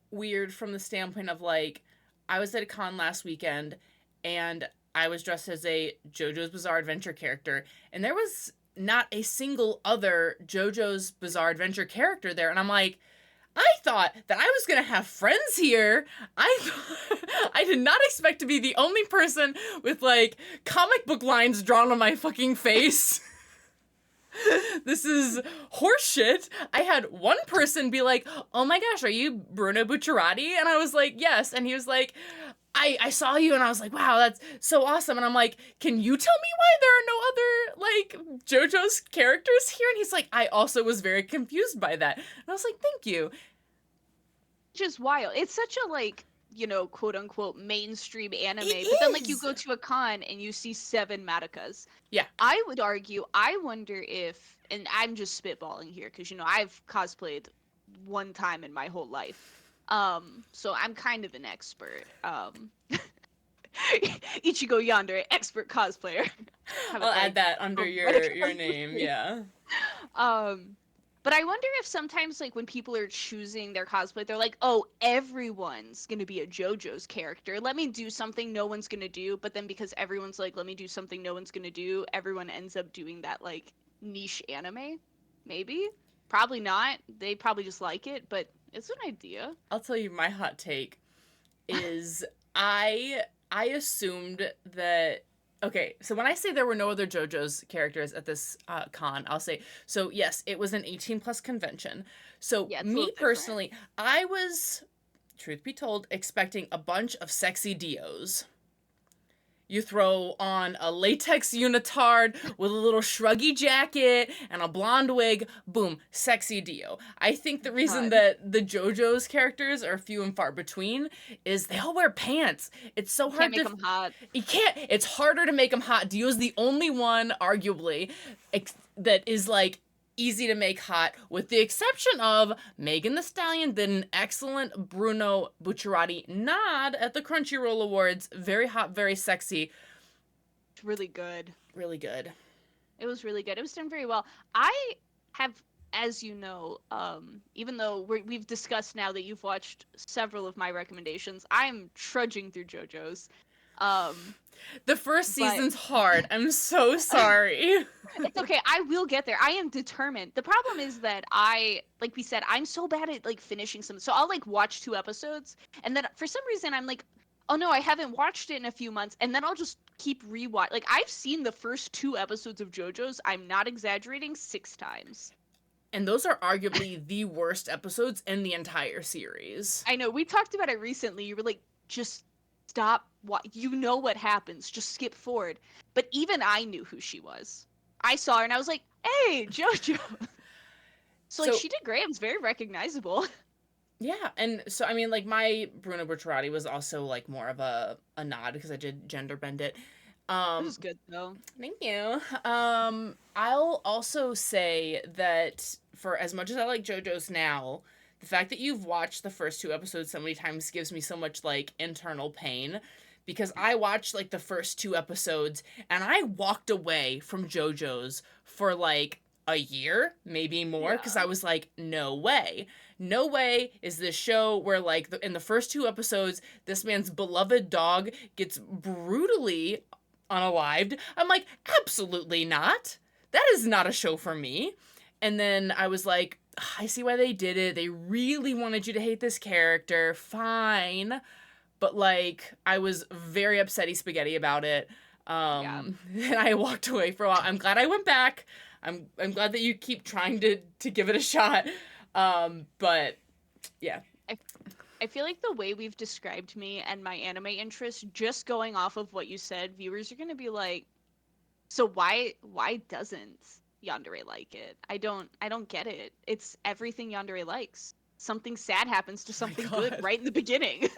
Speaker 1: weird from the standpoint of like, I was at a con last weekend and I was dressed as a JoJo's Bizarre Adventure character, and there was not a single other JoJo's Bizarre Adventure character there, and I'm like, I thought that I was gonna have friends here. I did not expect to be the only person with like comic book lines drawn on my fucking face. This is horseshit. I had one person be like, "Oh my gosh, are you Bruno Bucciarati?" And I was like, "Yes." And he was like, I saw you," and I was like, "Wow, that's so awesome." And I'm like, "Can you tell me why there are no other like JoJo's characters here?" And he's like, "I also was very confused by that." And I was like, "Thank you."
Speaker 2: Just wild. It's such a like, quote unquote mainstream anime,
Speaker 1: It
Speaker 2: but then like you
Speaker 1: is.
Speaker 2: go to a con and you see 7 Matakas.
Speaker 1: Yeah.
Speaker 2: I would argue, I wonder if, and I'm just spitballing here because I've cosplayed one time in my whole life. So I'm kind of an expert. Ichigo Yandere, expert cosplayer. Have it
Speaker 1: I'll
Speaker 2: like
Speaker 1: add that under
Speaker 2: right across
Speaker 1: your
Speaker 2: the
Speaker 1: name,
Speaker 2: screen.
Speaker 1: yeah.
Speaker 2: Um, But I wonder if sometimes, like, when people are choosing their cosplay, they're like, oh, everyone's gonna be a JoJo's character. Let me do something no one's gonna do. But then because everyone's like, let me do something no one's gonna do, everyone ends up doing that, like, niche anime. Maybe. Probably not. They probably just like it, but it's an idea.
Speaker 1: I'll tell you my hot take is I assumed that okay, so when I say there were no other JoJo's characters at this con, I'll say so yes, it was an 18 plus convention. So
Speaker 2: Yeah, it's a
Speaker 1: me
Speaker 2: little different.
Speaker 1: personally, I was truth be told expecting a bunch of sexy Dios. You throw on a latex unitard with a little shruggy jacket and a blonde wig. Boom, sexy Dio. I think the reason
Speaker 2: God.
Speaker 1: that the JoJo's characters are few and far between is they all wear pants. It's so hard
Speaker 2: Can't make
Speaker 1: to
Speaker 2: them hot.
Speaker 1: you can't. It's harder to make them hot. Dio's the only one, arguably, that is like easy to make hot, with the exception of Megan Thee Stallion did an excellent Bruno Bucciarati nod at the Crunchyroll Awards. Very hot, very sexy.
Speaker 2: It's really good.
Speaker 1: Really good.
Speaker 2: It was really good. It was done very well. I have, as you know, even though we've discussed now that you've watched several of my recommendations, I'm trudging through JoJo's.
Speaker 1: The first
Speaker 2: but-
Speaker 1: season's hard. I'm so sorry.
Speaker 2: It's okay. I will get there. I am determined. The problem is that like we said, I'm so bad at like finishing some. So I'll like watch 2 episodes, and then for some reason I'm like, oh no, I haven't watched it in a few months, and then I'll just keep rewatch. Like I've seen the first 2 episodes of JoJo's. I'm not exaggerating, 6 times.
Speaker 1: And those are arguably the worst episodes in the entire series.
Speaker 2: I know. We talked about it recently. You were like, just stop. You know what happens. Just skip forward. But even I knew who she was. I saw her and I was like, hey, JoJo. So like, she did great. It was very recognizable.
Speaker 1: Yeah, and so I mean, like my Bruno Bucciarati was also like more of a nod because I did gender bend it.
Speaker 2: It was good though.
Speaker 1: Thank you. I'll also say that for as much as I like JoJo's now, the fact that you've watched the first 2 episodes so many times gives me so much like internal pain, because I watched like the first 2 episodes and I walked away from JoJo's for like a year, maybe more, because I was like, no way. No way is this show where, like, in the first 2 episodes, this man's beloved dog gets brutally unalived. I'm like, absolutely not. That is not a show for me. And then I was like, I see why they did it. They really wanted you to hate this character. Fine. But, like, I was very upsetty spaghetti about it. And I walked away for a while. I'm glad I went back. I'm glad that you keep trying to give it a shot. But yeah.
Speaker 2: I feel like the way we've described me and my anime interests, just going off of what you said, viewers are gonna be like, so why doesn't Yandere like it? I don't get it. It's everything Yandere likes. Something sad happens to something good right in the beginning.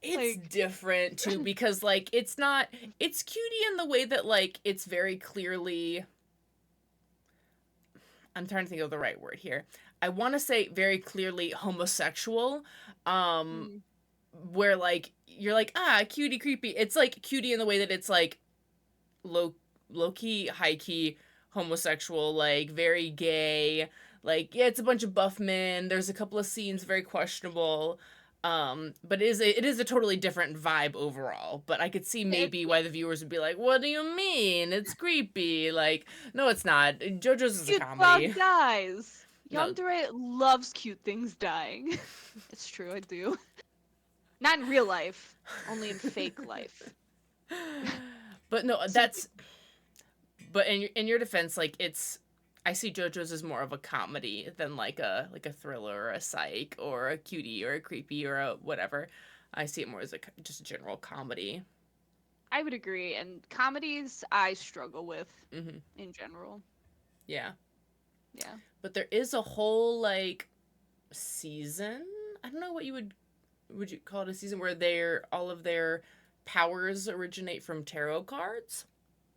Speaker 1: It's
Speaker 2: like,
Speaker 1: different too, because like it's cutie in the way that like it's very clearly, I'm trying to think of the right word here. I want to say very clearly homosexual, where like you're like, cutie creepy. It's like cutie in the way that it's like low key, high key homosexual, like very gay. Like, yeah, it's a bunch of buff men. There's a couple of scenes very questionable. But it is a totally different vibe overall. But I could see maybe why the viewers would be like, what do you mean? It's creepy. Like, no, it's not. JoJo's is a comedy.
Speaker 2: Cute dog dies.
Speaker 1: No.
Speaker 2: Yandere loves cute things dying. It's true, I do. Not in real life, only in fake life.
Speaker 1: But no, that's. But in your defense, like I see JoJo's as more of a comedy than like a thriller or a psych or a cutie or a creepy or a whatever. I see it more as just a general comedy.
Speaker 2: I would agree, and comedies I struggle with in general.
Speaker 1: Yeah.
Speaker 2: Yeah.
Speaker 1: But there is a whole like season. I don't know what you would you call it, a season where all of their powers originate from tarot cards.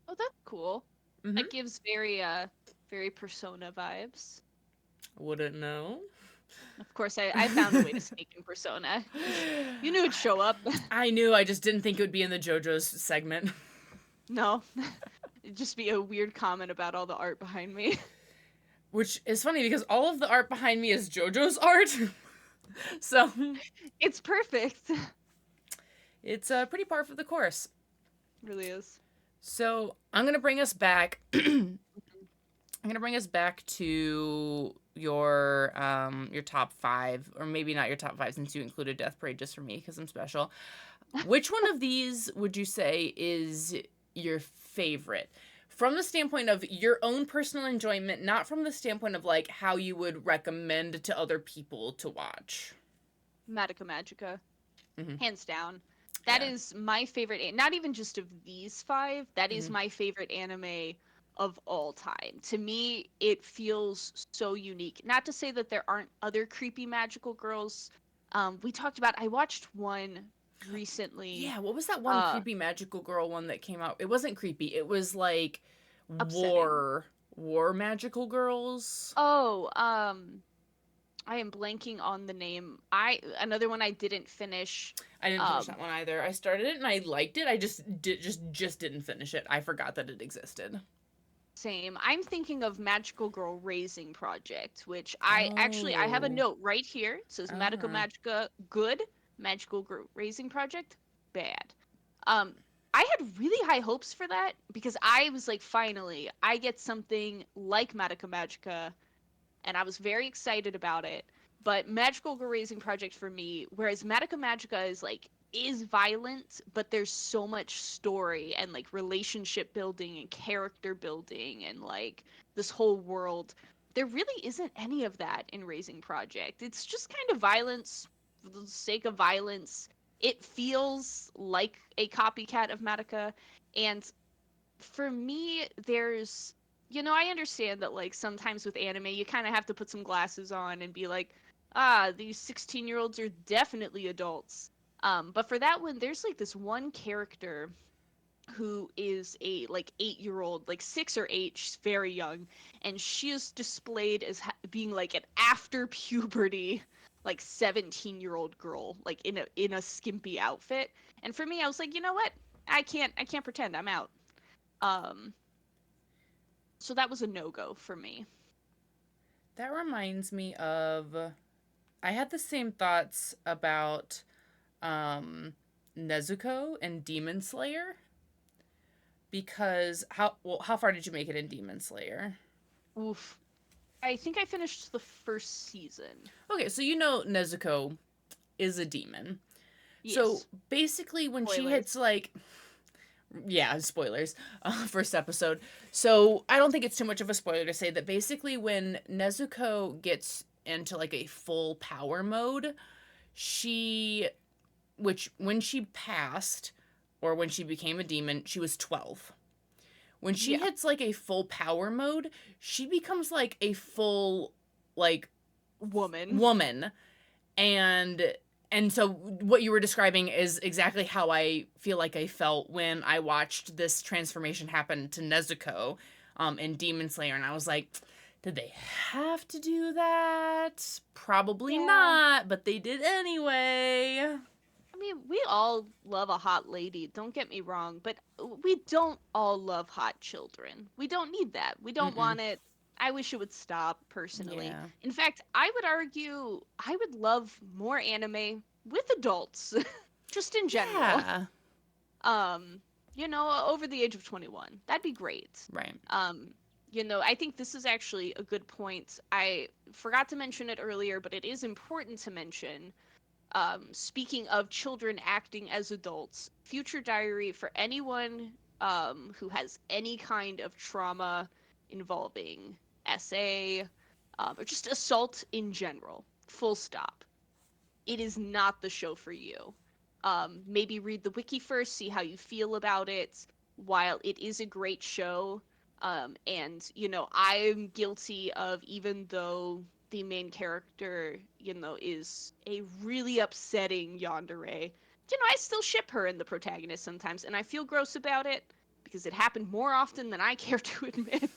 Speaker 2: Oh, that's cool.
Speaker 1: Mm-hmm.
Speaker 2: That gives very Persona vibes.
Speaker 1: Wouldn't know.
Speaker 2: Of course, I found a way to sneak in Persona. You knew it'd show up.
Speaker 1: I knew. I just didn't think it would be in the JoJo's segment.
Speaker 2: No. It'd just be a weird comment about all the art behind me.
Speaker 1: Which is funny because all of the art behind me is JoJo's art. So
Speaker 2: It's perfect.
Speaker 1: it's pretty par for the course.
Speaker 2: Really is.
Speaker 1: So I'm gonna bring us back. I'm gonna bring us back to your top five, or maybe not your top five since you included Death Parade just for me because I'm special. Which one of these would you say is your favorite? From the standpoint of your own personal enjoyment, not from the standpoint of like how you would recommend to other people to watch.
Speaker 2: Madoka Magica.
Speaker 1: Mm-hmm.
Speaker 2: Hands down. That
Speaker 1: Yeah.
Speaker 2: is my favorite, not even just of these five, that is
Speaker 1: Mm-hmm.
Speaker 2: my favorite anime of all time. To me, it feels so unique. Not to say that there aren't other creepy magical girls. We talked about, I watched one recently,
Speaker 1: Yeah, what was that one
Speaker 2: uh,
Speaker 1: creepy magical girl one that came out? It wasn't creepy. It was like
Speaker 2: upsetting.
Speaker 1: war magical girls.
Speaker 2: Oh, I am blanking on the name. Another one I didn't finish.
Speaker 1: I didn't finish
Speaker 2: Um,
Speaker 1: that one either. I started it and I liked it. I just didn't finish it. I forgot that it existed.
Speaker 2: Same. I'm thinking of Magical Girl Raising Project, which I have a
Speaker 1: Oh.
Speaker 2: note right here. It says Magical
Speaker 1: Uh-huh.
Speaker 2: Magica good, Magical Girl Raising Project bad. Um I had really high hopes for that because I was like, finally, I get something like Magica Magica, and I was very excited about it. But Magical Girl Raising Project for me, whereas Magica Magica is violent, but there's so much story and like relationship building and character building and like this whole world. There really isn't any of that in Raising Project. It's just kind of violence for the sake of violence. It feels like a copycat of Magica, and for me, I understand that like sometimes with anime, you kind of have to put some glasses on and be like, ah, these 16-year-olds are definitely adults. But for that one, there's like this one character who is a like 8-year-old, like 6 or 8, she's very young, and she is displayed as being like an after puberty like 17-year-old girl, like in a skimpy outfit. And for me, I was like, you know what? I can't pretend. I'm out. Um, so that was a no-go for me.
Speaker 1: That reminds me of I had the same thoughts about um Nezuko and Demon Slayer because how far did you make it in Demon Slayer?
Speaker 2: Oof. I think I finished the first season.
Speaker 1: Okay, so you know Nezuko is a demon. So
Speaker 2: Yes.
Speaker 1: basically when she hits
Speaker 2: Spoilers.
Speaker 1: like yeah, spoilers, first episode. So I don't think it's too much of a spoiler to say that basically when Nezuko gets into like a full power mode, she, which when she passed or when she became a demon, she was 12. When she
Speaker 2: Yeah.
Speaker 1: hits like a full power mode, she becomes like a full like
Speaker 2: Woman.
Speaker 1: woman and so what you were describing is exactly how I feel like I felt when I watched this transformation happen to Nezuko in Demon Slayer, and I was like, did they have to do that? Probably
Speaker 2: Yeah.
Speaker 1: not, but they did anyway.
Speaker 2: I mean, we all love a hot lady, don't get me wrong, but we don't all love hot children. We don't need that. We don't
Speaker 1: Mm-mm.
Speaker 2: want it. I wish it would stop, personally.
Speaker 1: Yeah.
Speaker 2: In fact, I would argue I would love more anime with adults, just in general.
Speaker 1: Yeah.
Speaker 2: Um, over the age of 21. That'd be great.
Speaker 1: Right.
Speaker 2: Um, I think this is actually a good point. I forgot to mention it earlier, but it is important to mention. Speaking of children acting as adults, Future Diary for anyone who has any kind of trauma involving SA or just assault in general, full stop. It is not the show for you. Maybe read the wiki first, see how you feel about it. While it is a great show, and I'm guilty of, even though the main character, is a really upsetting yandere. I still ship her and the protagonist sometimes, and I feel gross about it because it happened more often than I care to admit.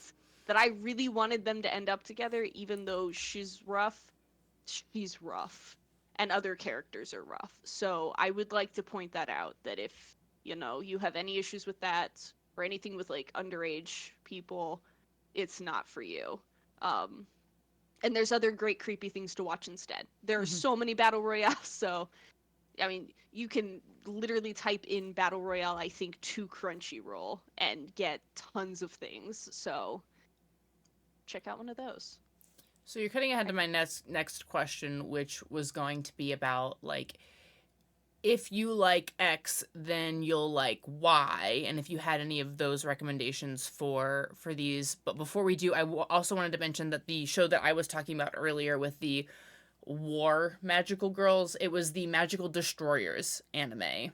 Speaker 2: That I really wanted them to end up together, even though she's rough and other characters are rough. So I would like to point that out, that if, you have any issues with that, or anything with like underage people, it's not for you. Um, and there's other great creepy things to watch instead. There are
Speaker 1: Mhm.
Speaker 2: so many battle royales, so I mean, you can literally type in battle royale, I think, to Crunchyroll and get tons of things. So check out one of those.
Speaker 1: So you're cutting ahead to my next question, which was going to be about like if you like X, then you'll like Y, and if you had any of those recommendations for these. But before we do, also wanted to mention that the show that I was talking about earlier with the war magical girls, it was the Magical Destroyers anime.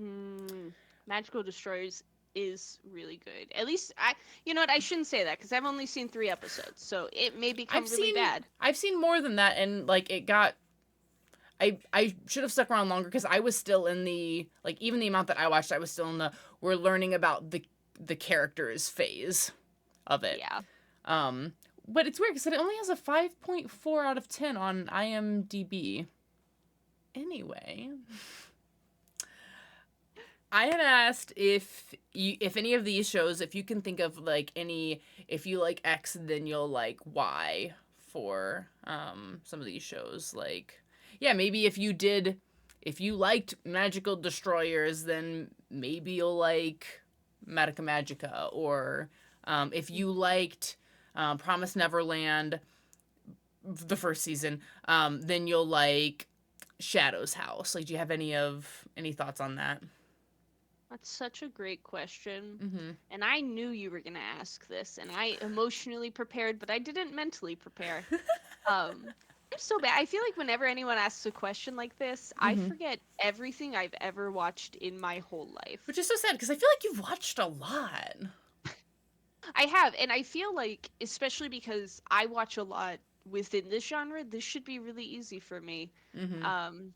Speaker 2: Mm, Magical Destroyers is really good. At least I, you know what? I shouldn't say that because I've only seen 3 episodes, so it may
Speaker 1: I've
Speaker 2: become really
Speaker 1: seen
Speaker 2: bad.
Speaker 1: I've seen more than that, and like it got I should have stuck around longer because I was still in the like even the amount that I watched, I was still in the we're learning about the characters phase of it.
Speaker 2: Yeah.
Speaker 1: Um, but it's weird because it only has a 5.4 out of 10 on IMDb. Anyway, I had asked if any of these shows, if you can think of like any, if you like X, then you'll like Y for some of these shows. Like, yeah, maybe if you liked Magical Destroyers, then maybe you'll like Medica Magica, or if you liked Promise Neverland, the first season, then you'll like Shadow's House. Like, do you have any thoughts on that?
Speaker 2: That's such a great question.
Speaker 1: Mm-hmm.
Speaker 2: And I knew you were going to ask this, and I emotionally prepared, but I didn't mentally prepare. I'm so bad. I feel like whenever anyone asks a question like this, I
Speaker 1: Mm-hmm.
Speaker 2: forget everything I've ever watched in my whole life.
Speaker 1: Which is so sad because I feel like you've watched a lot.
Speaker 2: I have, and I feel like, especially because I watch a lot within this genre, this should be really easy for me.
Speaker 1: Mm-hmm.
Speaker 2: Um,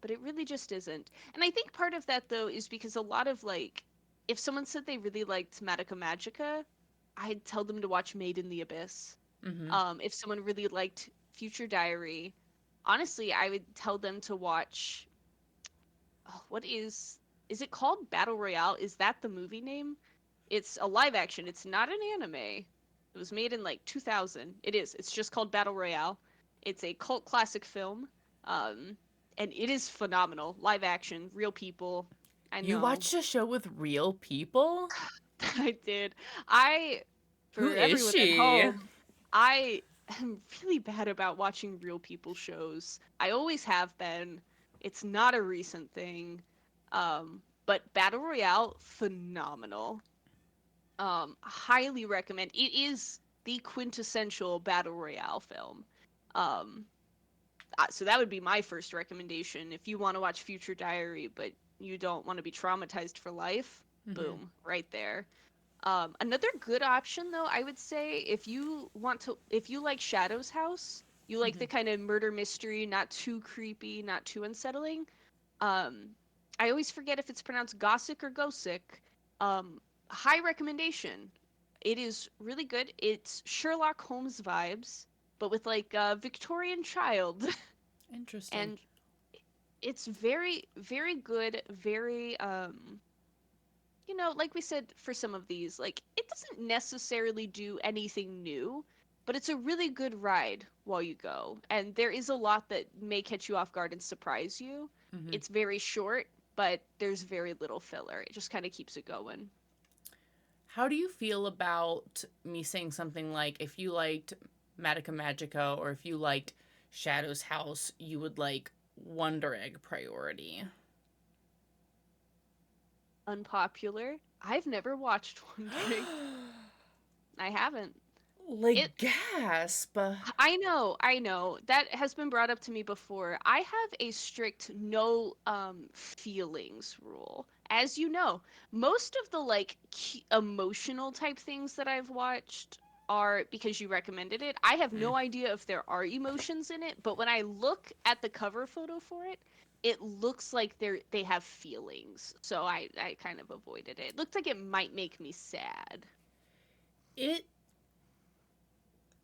Speaker 2: but it really just isn't. And I think part of that though is because a lot of like if someone said they really liked Madoka Magica, I'd tell them to watch Made in the Abyss.
Speaker 1: Mm-hmm.
Speaker 2: If someone really liked Future Diary, honestly, I would tell them to watch oh, what is it called Battle Royale? Is that the movie name? It's a live action. It's not an anime. It was made in like 2000. It is. It's just called Battle Royale. It's a cult classic film. Um, and it is phenomenal. Live action, real people. I
Speaker 1: You
Speaker 2: know.
Speaker 1: watched a show with real people?
Speaker 2: I did. I,
Speaker 1: Who
Speaker 2: for
Speaker 1: is
Speaker 2: everyone at
Speaker 1: she?
Speaker 2: home, I am really bad about watching real people shows. I always have been. It's not a recent thing. But Battle Royale, phenomenal. Highly recommend. It is the quintessential Battle Royale film. Um, so that would be my first recommendation. If you want to watch Future Diary, but you don't want to be traumatized for life,
Speaker 1: Mm-hmm.
Speaker 2: boom, right there. Another good option, though, I would say, if you like Shadow's House, you like
Speaker 1: Mm-hmm.
Speaker 2: the kind of murder mystery, not too creepy, not too unsettling. Um, I always forget if it's pronounced Gossick or Gosick. Um, High recommendation. It is really good. It's Sherlock Holmes vibes, but with like a Victorian child,
Speaker 1: Interesting.
Speaker 2: and it's very, very good. Very like we said for some of these, like it doesn't necessarily do anything new, but it's a really good ride while you go. And there is a lot that may catch you off guard and surprise you.
Speaker 1: Mm-hmm.
Speaker 2: It's very short, but there's very little filler. It just kind of keeps it going.
Speaker 1: How do you feel about me saying something like if you liked Madoka Magica or if you liked Shadow's House, you would like Wonder Egg Priority?
Speaker 2: Unpopular. I've never watched Wondering. I haven't.
Speaker 1: Like
Speaker 2: It
Speaker 1: gasp.
Speaker 2: I know. That has been brought up to me before. I have a strict no feelings rule. As you know, most of the like emotional type things that I've watched are because you recommended it. I have
Speaker 1: Mm.
Speaker 2: no idea if there are emotions in it, but when I look at the cover photo for it, it looks like they have feelings. So I kind of avoided it. It looked like it might make me sad.
Speaker 1: It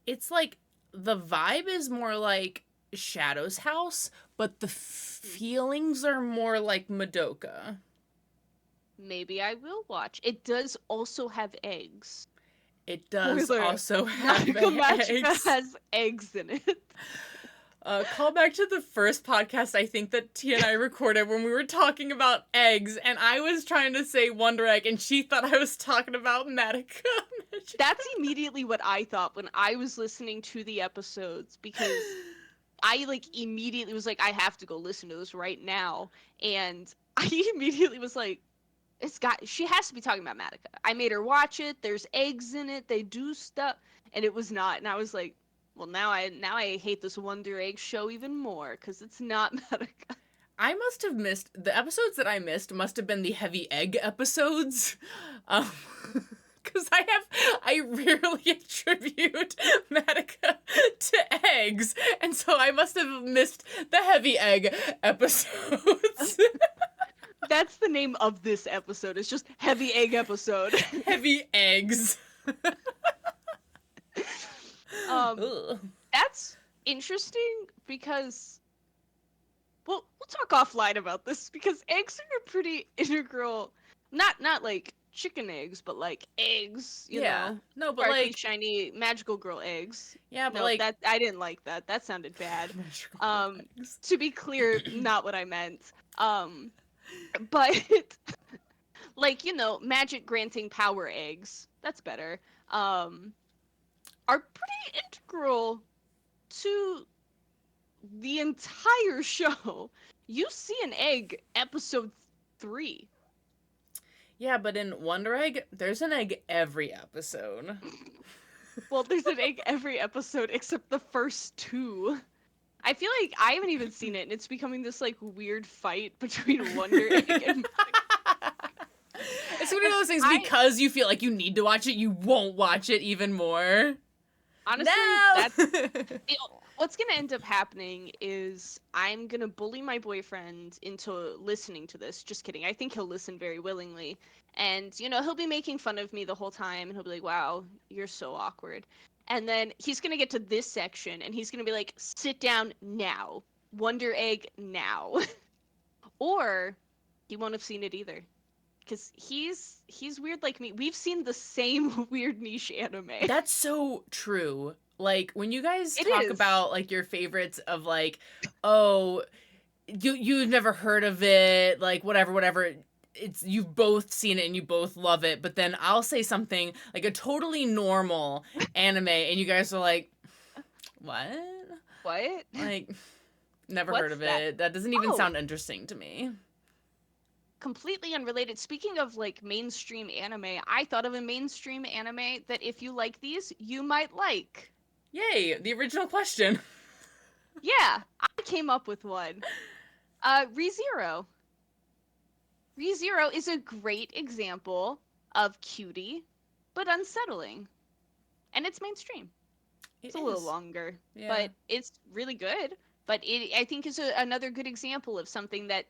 Speaker 1: it's like the vibe is more like Shadow's House, but the feelings are more like Madoka.
Speaker 2: maybe I will watch. It does also have eggs.
Speaker 1: It does
Speaker 2: Spoiler,
Speaker 1: also have
Speaker 2: Magical Magica
Speaker 1: eggs.
Speaker 2: has eggs in it.
Speaker 1: Call back to the first podcast I think that T and I recorded when we were talking about eggs, and I was trying to say Wonder Egg, and she thought I was talking about Madoka.
Speaker 2: That's immediately what I thought when I was listening to the episodes, because I like immediately was like, I have to go listen to this right now. And I immediately was like, she has to be talking about Madoka. I made her watch it. There's eggs in it. They do stuff. And it was not. And I was like, well, now I hate this Wonder Egg show even more because it's not Madoka.
Speaker 1: I must have missed the episodes that I missed. Must have been the heavy egg episodes, because I rarely attribute Madoka to eggs, and so I must have missed the heavy egg episodes.
Speaker 2: That's the name of this episode. It's just Heavy Egg episode.
Speaker 1: Heavy eggs. Ugh.
Speaker 2: That's interesting because we'll talk offline about this because eggs are a pretty integral, not like chicken eggs, but like eggs, you know.
Speaker 1: No, but
Speaker 2: Sparkly,
Speaker 1: like,
Speaker 2: shiny, magical girl eggs.
Speaker 1: yeah, but
Speaker 2: No,
Speaker 1: like,
Speaker 2: that I didn't like that. That sounded bad.
Speaker 1: magical eggs.
Speaker 2: To be clear, not what I meant. But like, you know, magic granting power eggs. That's better. Are pretty integral to the entire show. You see an egg episode 3.
Speaker 1: Yeah, but in Wonder Egg, there's an egg every episode.
Speaker 2: Well, there's an egg every episode except the first 2. I feel like I haven't even seen it, and it's becoming this like weird fight between Wonder Egg and
Speaker 1: It's one of those things, because you feel like you need to watch it, you won't watch it even more.
Speaker 2: honestly,
Speaker 1: No!
Speaker 2: what's gonna end up happening is I'm gonna bully my boyfriend into listening to this. Just kidding. I think he'll listen very willingly. And, you know, he'll be making fun of me the whole time, and he'll be like, wow, you're so awkward. And then he's gonna get to this section, and he's gonna be like, sit down now. Wonder Egg now. Or he won't have seen it either. Because he's weird like me. We've seen the same weird niche anime.
Speaker 1: That's so true. Like, when you guys
Speaker 2: It
Speaker 1: talk
Speaker 2: is.
Speaker 1: about, like, your favorites of, like, oh, you've never heard of it, like, whatever, you've both seen it and you both love it, but then I'll say something, like, a totally normal anime, and you guys are like, what?
Speaker 2: What?
Speaker 1: Like, never
Speaker 2: What's
Speaker 1: heard of
Speaker 2: that?
Speaker 1: it. That doesn't even
Speaker 2: Oh.
Speaker 1: sound interesting to me.
Speaker 2: Completely unrelated. Speaking of like mainstream anime, I thought of a mainstream anime that if you like these, you might like.
Speaker 1: Yay, the original question.
Speaker 2: Yeah, I came up with one. ReZero. ReZero is a great example of cutie, but unsettling. And it's mainstream. It's a little longer,
Speaker 1: Yeah.
Speaker 2: but it's really good. But it, I think, is another good example of something that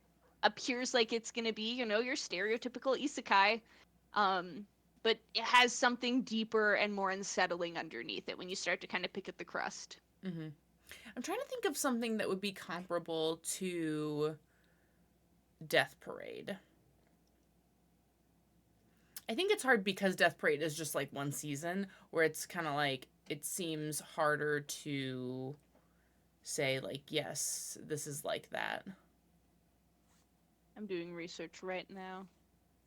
Speaker 2: appears like it's going to be, you know, your stereotypical isekai, but it has something deeper and more unsettling underneath it when you start to kind of pick at the crust.
Speaker 1: Mm-hmm. I'm trying to think of something that would be comparable to Death Parade. I think it's hard because Death Parade is just like one season, where it's kind of like, it seems harder to say, like, yes, this is like that.
Speaker 2: I'm doing research right now.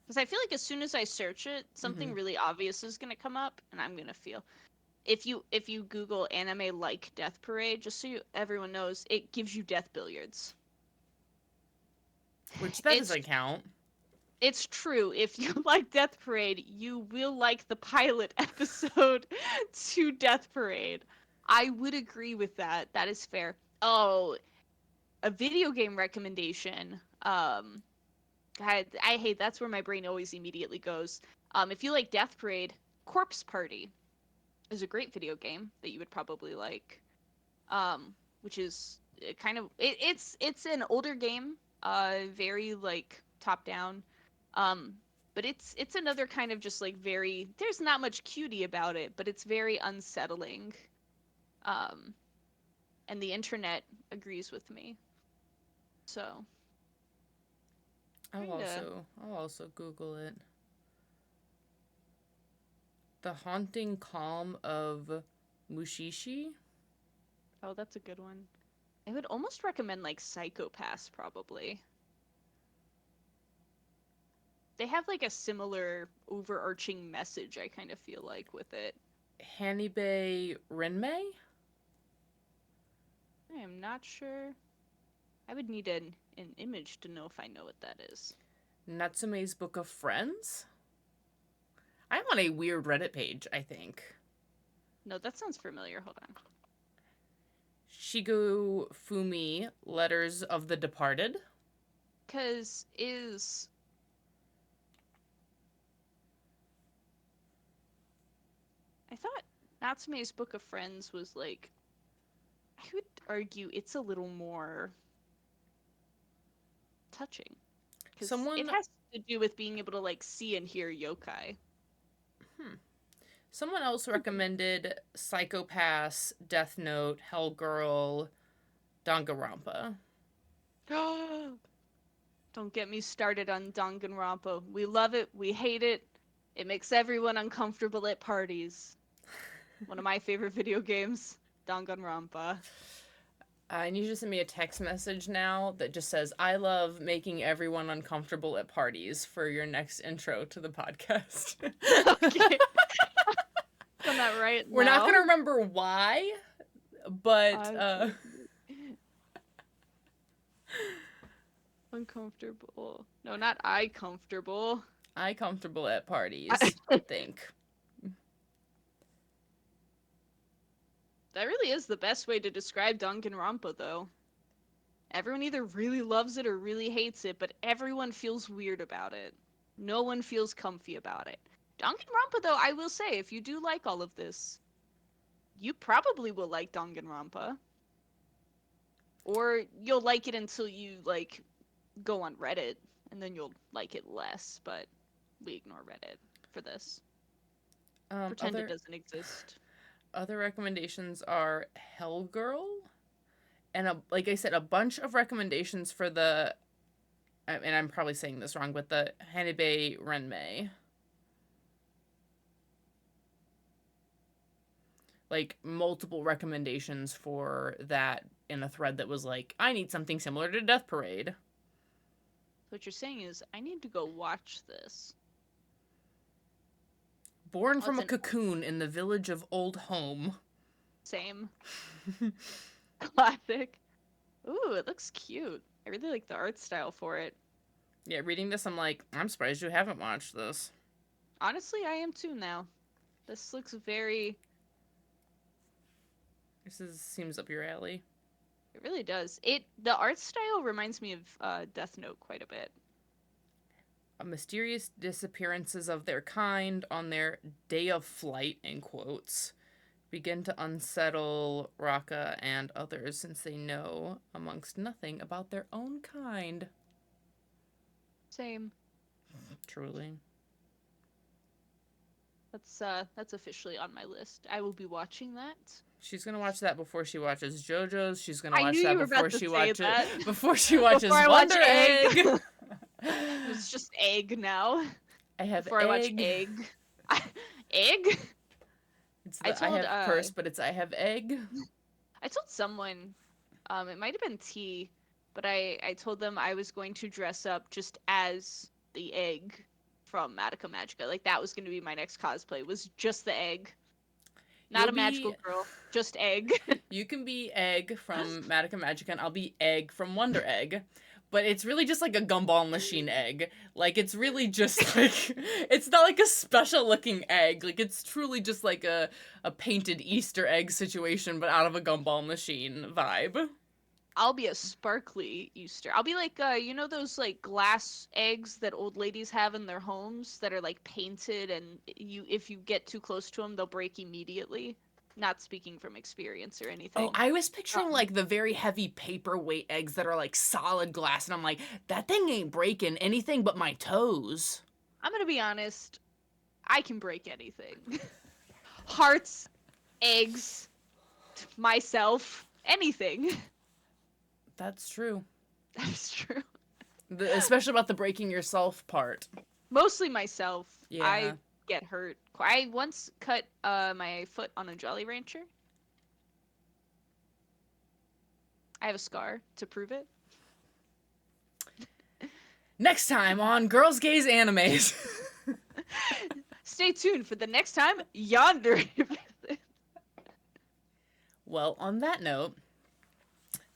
Speaker 2: Because I feel like as soon as I search it, something really obvious is going to come up, and I'm going to feel. If you Google anime like Death Parade, just so everyone knows, it gives you Death Billiards.
Speaker 1: Which that doesn't count.
Speaker 2: It's true. If you like Death Parade, you will like the pilot episode to Death Parade. I would agree with that. That is fair. Oh, a video game recommendation. I hate, that's where my brain always immediately goes. If you like Death Parade, Corpse Party is a great video game that you would probably like. Which is kind of it's an older game, very like top down. But it's another kind of just like very, there's not much cutie about it, but it's very unsettling. And the internet agrees with me. So Kinda.
Speaker 1: I'll also Google it. The Haunting Calm of Mushishi.
Speaker 2: Oh, that's a good one. I would almost recommend like Psychopaths, probably. They have like a similar overarching message, I kind of feel like, with it.
Speaker 1: Hanibe Renmei.
Speaker 2: I am not sure. I would need an image to know if I know what that is.
Speaker 1: Natsume's Book of Friends. I'm on a weird Reddit page, I think.
Speaker 2: No, that sounds familiar. Hold on.
Speaker 1: Shigo Fumi, Letters of the Departed.
Speaker 2: Because is. I thought Natsume's Book of Friends was like. I would argue it's a little more touching. Because it
Speaker 1: Someone
Speaker 2: has to do with being able to like see and hear yokai.
Speaker 1: someone else recommended Psychopaths, Death Note, Hellgirl, Danganronpa.
Speaker 2: Don't get me started on Danganronpa. We love it, we hate it. It makes everyone uncomfortable at parties. One of my favorite video games, Danganronpa.
Speaker 1: I need you to send me a text message now that just says, I love making everyone uncomfortable at parties for your next intro to the podcast.
Speaker 2: Okay. Done that right
Speaker 1: We're not
Speaker 2: now.
Speaker 1: going to remember why, but
Speaker 2: Uncomfortable. No, not I comfortable.
Speaker 1: I comfortable at parties, I think.
Speaker 2: That really is the best way to describe Danganronpa, though. Everyone either really loves it or really hates it, but everyone feels weird about it. No one feels comfy about it. Danganronpa, though, I will say, if you do like all of this, you probably will like Danganronpa. Or you'll like it until you, like, go on Reddit, and then you'll like it less, but we ignore Reddit for this. Pretend it doesn't exist.
Speaker 1: Other recommendations are Hellgirl, and like I said, a bunch of recommendations for the, and I'm probably saying this wrong, but the Hanibe Renmei. Like multiple recommendations for that in a thread that was like, I need something similar to Death Parade.
Speaker 2: What you're saying is, I need to go watch this.
Speaker 1: Born from a cocoon in the village of Old Home.
Speaker 2: Same. Classic. Ooh, it looks cute. I really like the art style for it.
Speaker 1: Yeah, reading this, I'm like, I'm surprised you haven't watched this.
Speaker 2: Honestly, I am too now. This looks very...
Speaker 1: Seems up your alley.
Speaker 2: It really does. The art style reminds me of Death Note quite a bit.
Speaker 1: Mysterious disappearances of their kind on their day of flight, in quotes, begin to unsettle Raka and others since they know amongst nothing about their own kind.
Speaker 2: Same.
Speaker 1: Truly.
Speaker 2: That's officially on my list. I will be watching that.
Speaker 1: She's gonna watch that before she watches JoJo's. She's gonna watch
Speaker 2: knew
Speaker 1: that
Speaker 2: you were
Speaker 1: before
Speaker 2: about to
Speaker 1: she
Speaker 2: say
Speaker 1: watches
Speaker 2: that.
Speaker 1: before she watches
Speaker 2: Before I watch
Speaker 1: Wonder Egg.
Speaker 2: It's just egg now.
Speaker 1: I have
Speaker 2: Before
Speaker 1: egg.
Speaker 2: I watch egg. Egg?
Speaker 1: It's the I have purse, but it's I have egg.
Speaker 2: I told someone, it might have been T, but I told them I was going to dress up just as the egg from Madoka Magica. Like, that was going to be my next cosplay, was just the egg. Not a magical girl, just egg.
Speaker 1: You can be Egg from Madoka Magica, and I'll be Egg from Wonder Egg. But it's really just like a gumball machine egg. Like, it's really just like... It's not like a special looking egg. Like, it's truly just like a painted Easter egg situation, but out of a gumball machine vibe.
Speaker 2: I'll be a sparkly Easter. I'll be like, you know those like glass eggs that old ladies have in their homes that are like painted, and if you get too close to them, they'll break immediately. Not speaking from experience or anything.
Speaker 1: Oh, I was picturing like the very heavy paperweight eggs that are like solid glass, and I'm like, that thing ain't breaking anything but my toes.
Speaker 2: I'm gonna be honest, I can break anything. Hearts, eggs, myself, anything.
Speaker 1: That's true.
Speaker 2: That's true.
Speaker 1: Especially about the breaking yourself part.
Speaker 2: Mostly myself. I
Speaker 1: Yeah.
Speaker 2: get hurt. I once cut my foot on a Jolly Rancher. I have a scar to prove it.
Speaker 1: Next time on Girls Gaze Animes.
Speaker 2: Stay tuned for the next time Yandere.
Speaker 1: Well, on that note,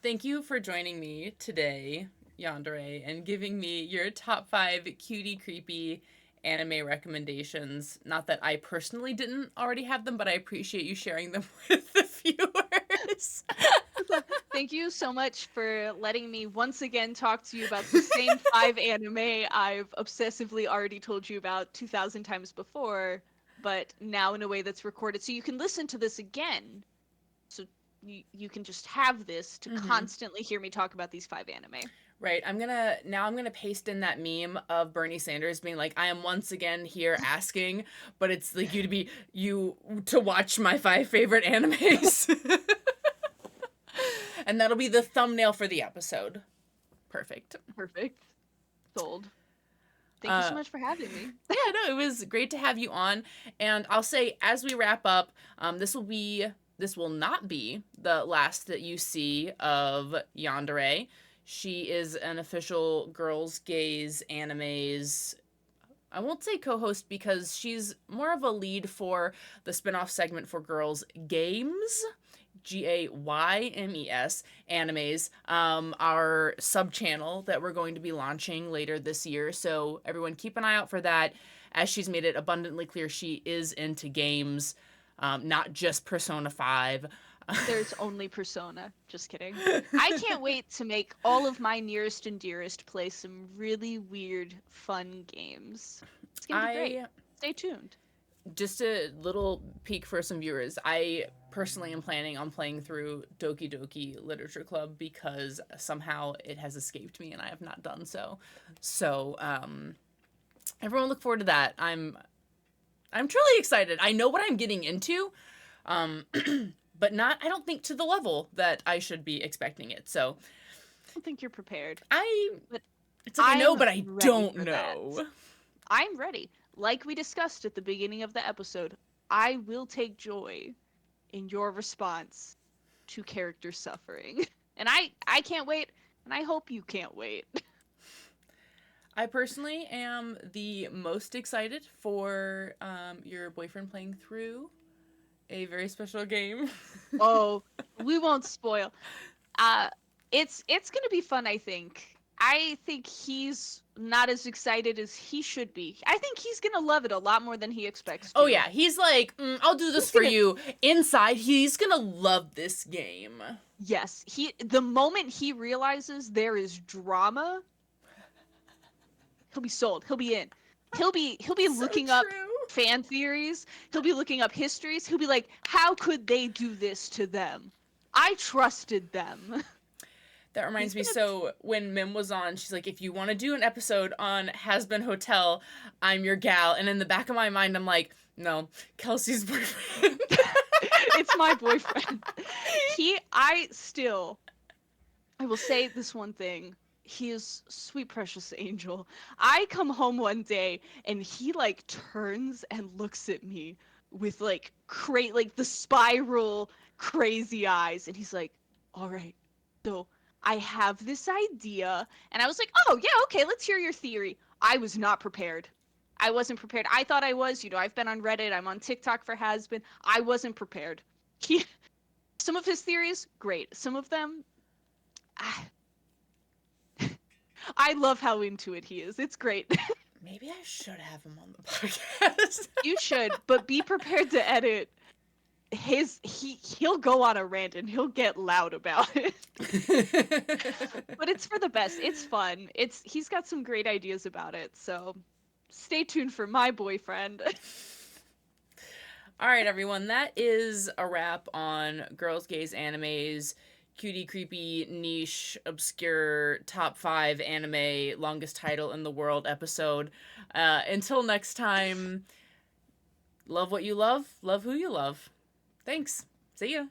Speaker 1: thank you for joining me today, Yandere, and giving me your top 5 cutie creepy anime recommendations. Not that I personally didn't already have them, but I appreciate you sharing them with the viewers.
Speaker 2: Thank you so much for letting me once again talk to you about the same 5 anime I've obsessively already told you about 2,000 times before, but now in a way that's recorded. So you can listen to this again. So you can just have this to constantly hear me talk about these 5 anime.
Speaker 1: Right. I'm gonna paste in that meme of Bernie Sanders being like, I am once again here asking, but it's like you to watch my 5 favorite animes. And that'll be the thumbnail for the episode. Perfect.
Speaker 2: Perfect. Sold. Thank you so much for having me.
Speaker 1: Yeah, no, it was great to have you on. And I'll say, as we wrap up, this will not be the last that you see of Yandere. She is an official Girls Gaze Animes, I won't say co-host because she's more of a lead for the spin-off segment for Girls Games. GAYMES Animes, our sub-channel that we're going to be launching later this year. So everyone keep an eye out for that. As she's made it abundantly clear, she is into games, not just Persona 5.
Speaker 2: There's only Persona. Just kidding. I can't wait to make all of my nearest and dearest play some really weird, fun games. It's gonna be great. Stay tuned.
Speaker 1: Just a little peek for some viewers. I personally am planning on playing through Doki Doki Literature Club because somehow it has escaped me and I have not done so. So, everyone look forward to that. I'm truly excited. I know what I'm getting into, but not, I don't think, to the level that I should be expecting it. So,
Speaker 2: I don't think you're prepared.
Speaker 1: It's like I know, but I don't
Speaker 2: that.
Speaker 1: know.
Speaker 2: I'm ready. Like we discussed at the beginning of the episode, I will take joy in your response to character suffering. And I can't wait, and I hope you can't wait.
Speaker 1: I personally am the most excited for your boyfriend playing through a very special game.
Speaker 2: Oh, we won't spoil. It's gonna be fun, I think. I think he's not as excited as he should be. I think he's gonna love it a lot more than he expects to.
Speaker 1: Oh yeah, he's like, I'll do this for you. Inside, he's gonna love this game.
Speaker 2: Yes, the moment he realizes there is drama, he'll be sold. He'll be in. He'll be looking up fan theories. He'll be looking up histories. He'll be like, how could they do this to them? I trusted them.
Speaker 1: That reminds me, so when Mim was on, she's like, if you want to do an episode on Has-Been Hotel, I'm your gal. And in the back of my mind, I'm like, no, Kelsey's boyfriend.
Speaker 2: It's my boyfriend. I will say this one thing. He is sweet, precious angel. I come home one day and he like turns and looks at me with like the spiral crazy eyes. And he's like, all right, so I have this idea. And I was like, oh, yeah, okay, let's hear your theory. I was not prepared. I wasn't prepared. I thought I was. I've been on Reddit. I'm on TikTok for Has-Been. I wasn't prepared. Some of his theories, great. Some of them, I love how into it he is. It's great.
Speaker 1: Maybe I should have him on the podcast.
Speaker 2: You should, but be prepared to edit. He'll go on a rant and he'll get loud about it. But it's for the best. It's fun. He's got some great ideas about it. So stay tuned for my boyfriend.
Speaker 1: All right, everyone. That is a wrap on Girls Gaze Animes, cutie, creepy, niche, obscure, top 5 anime, longest title in the world episode. Until next time, love what you love who you love. Thanks. See ya.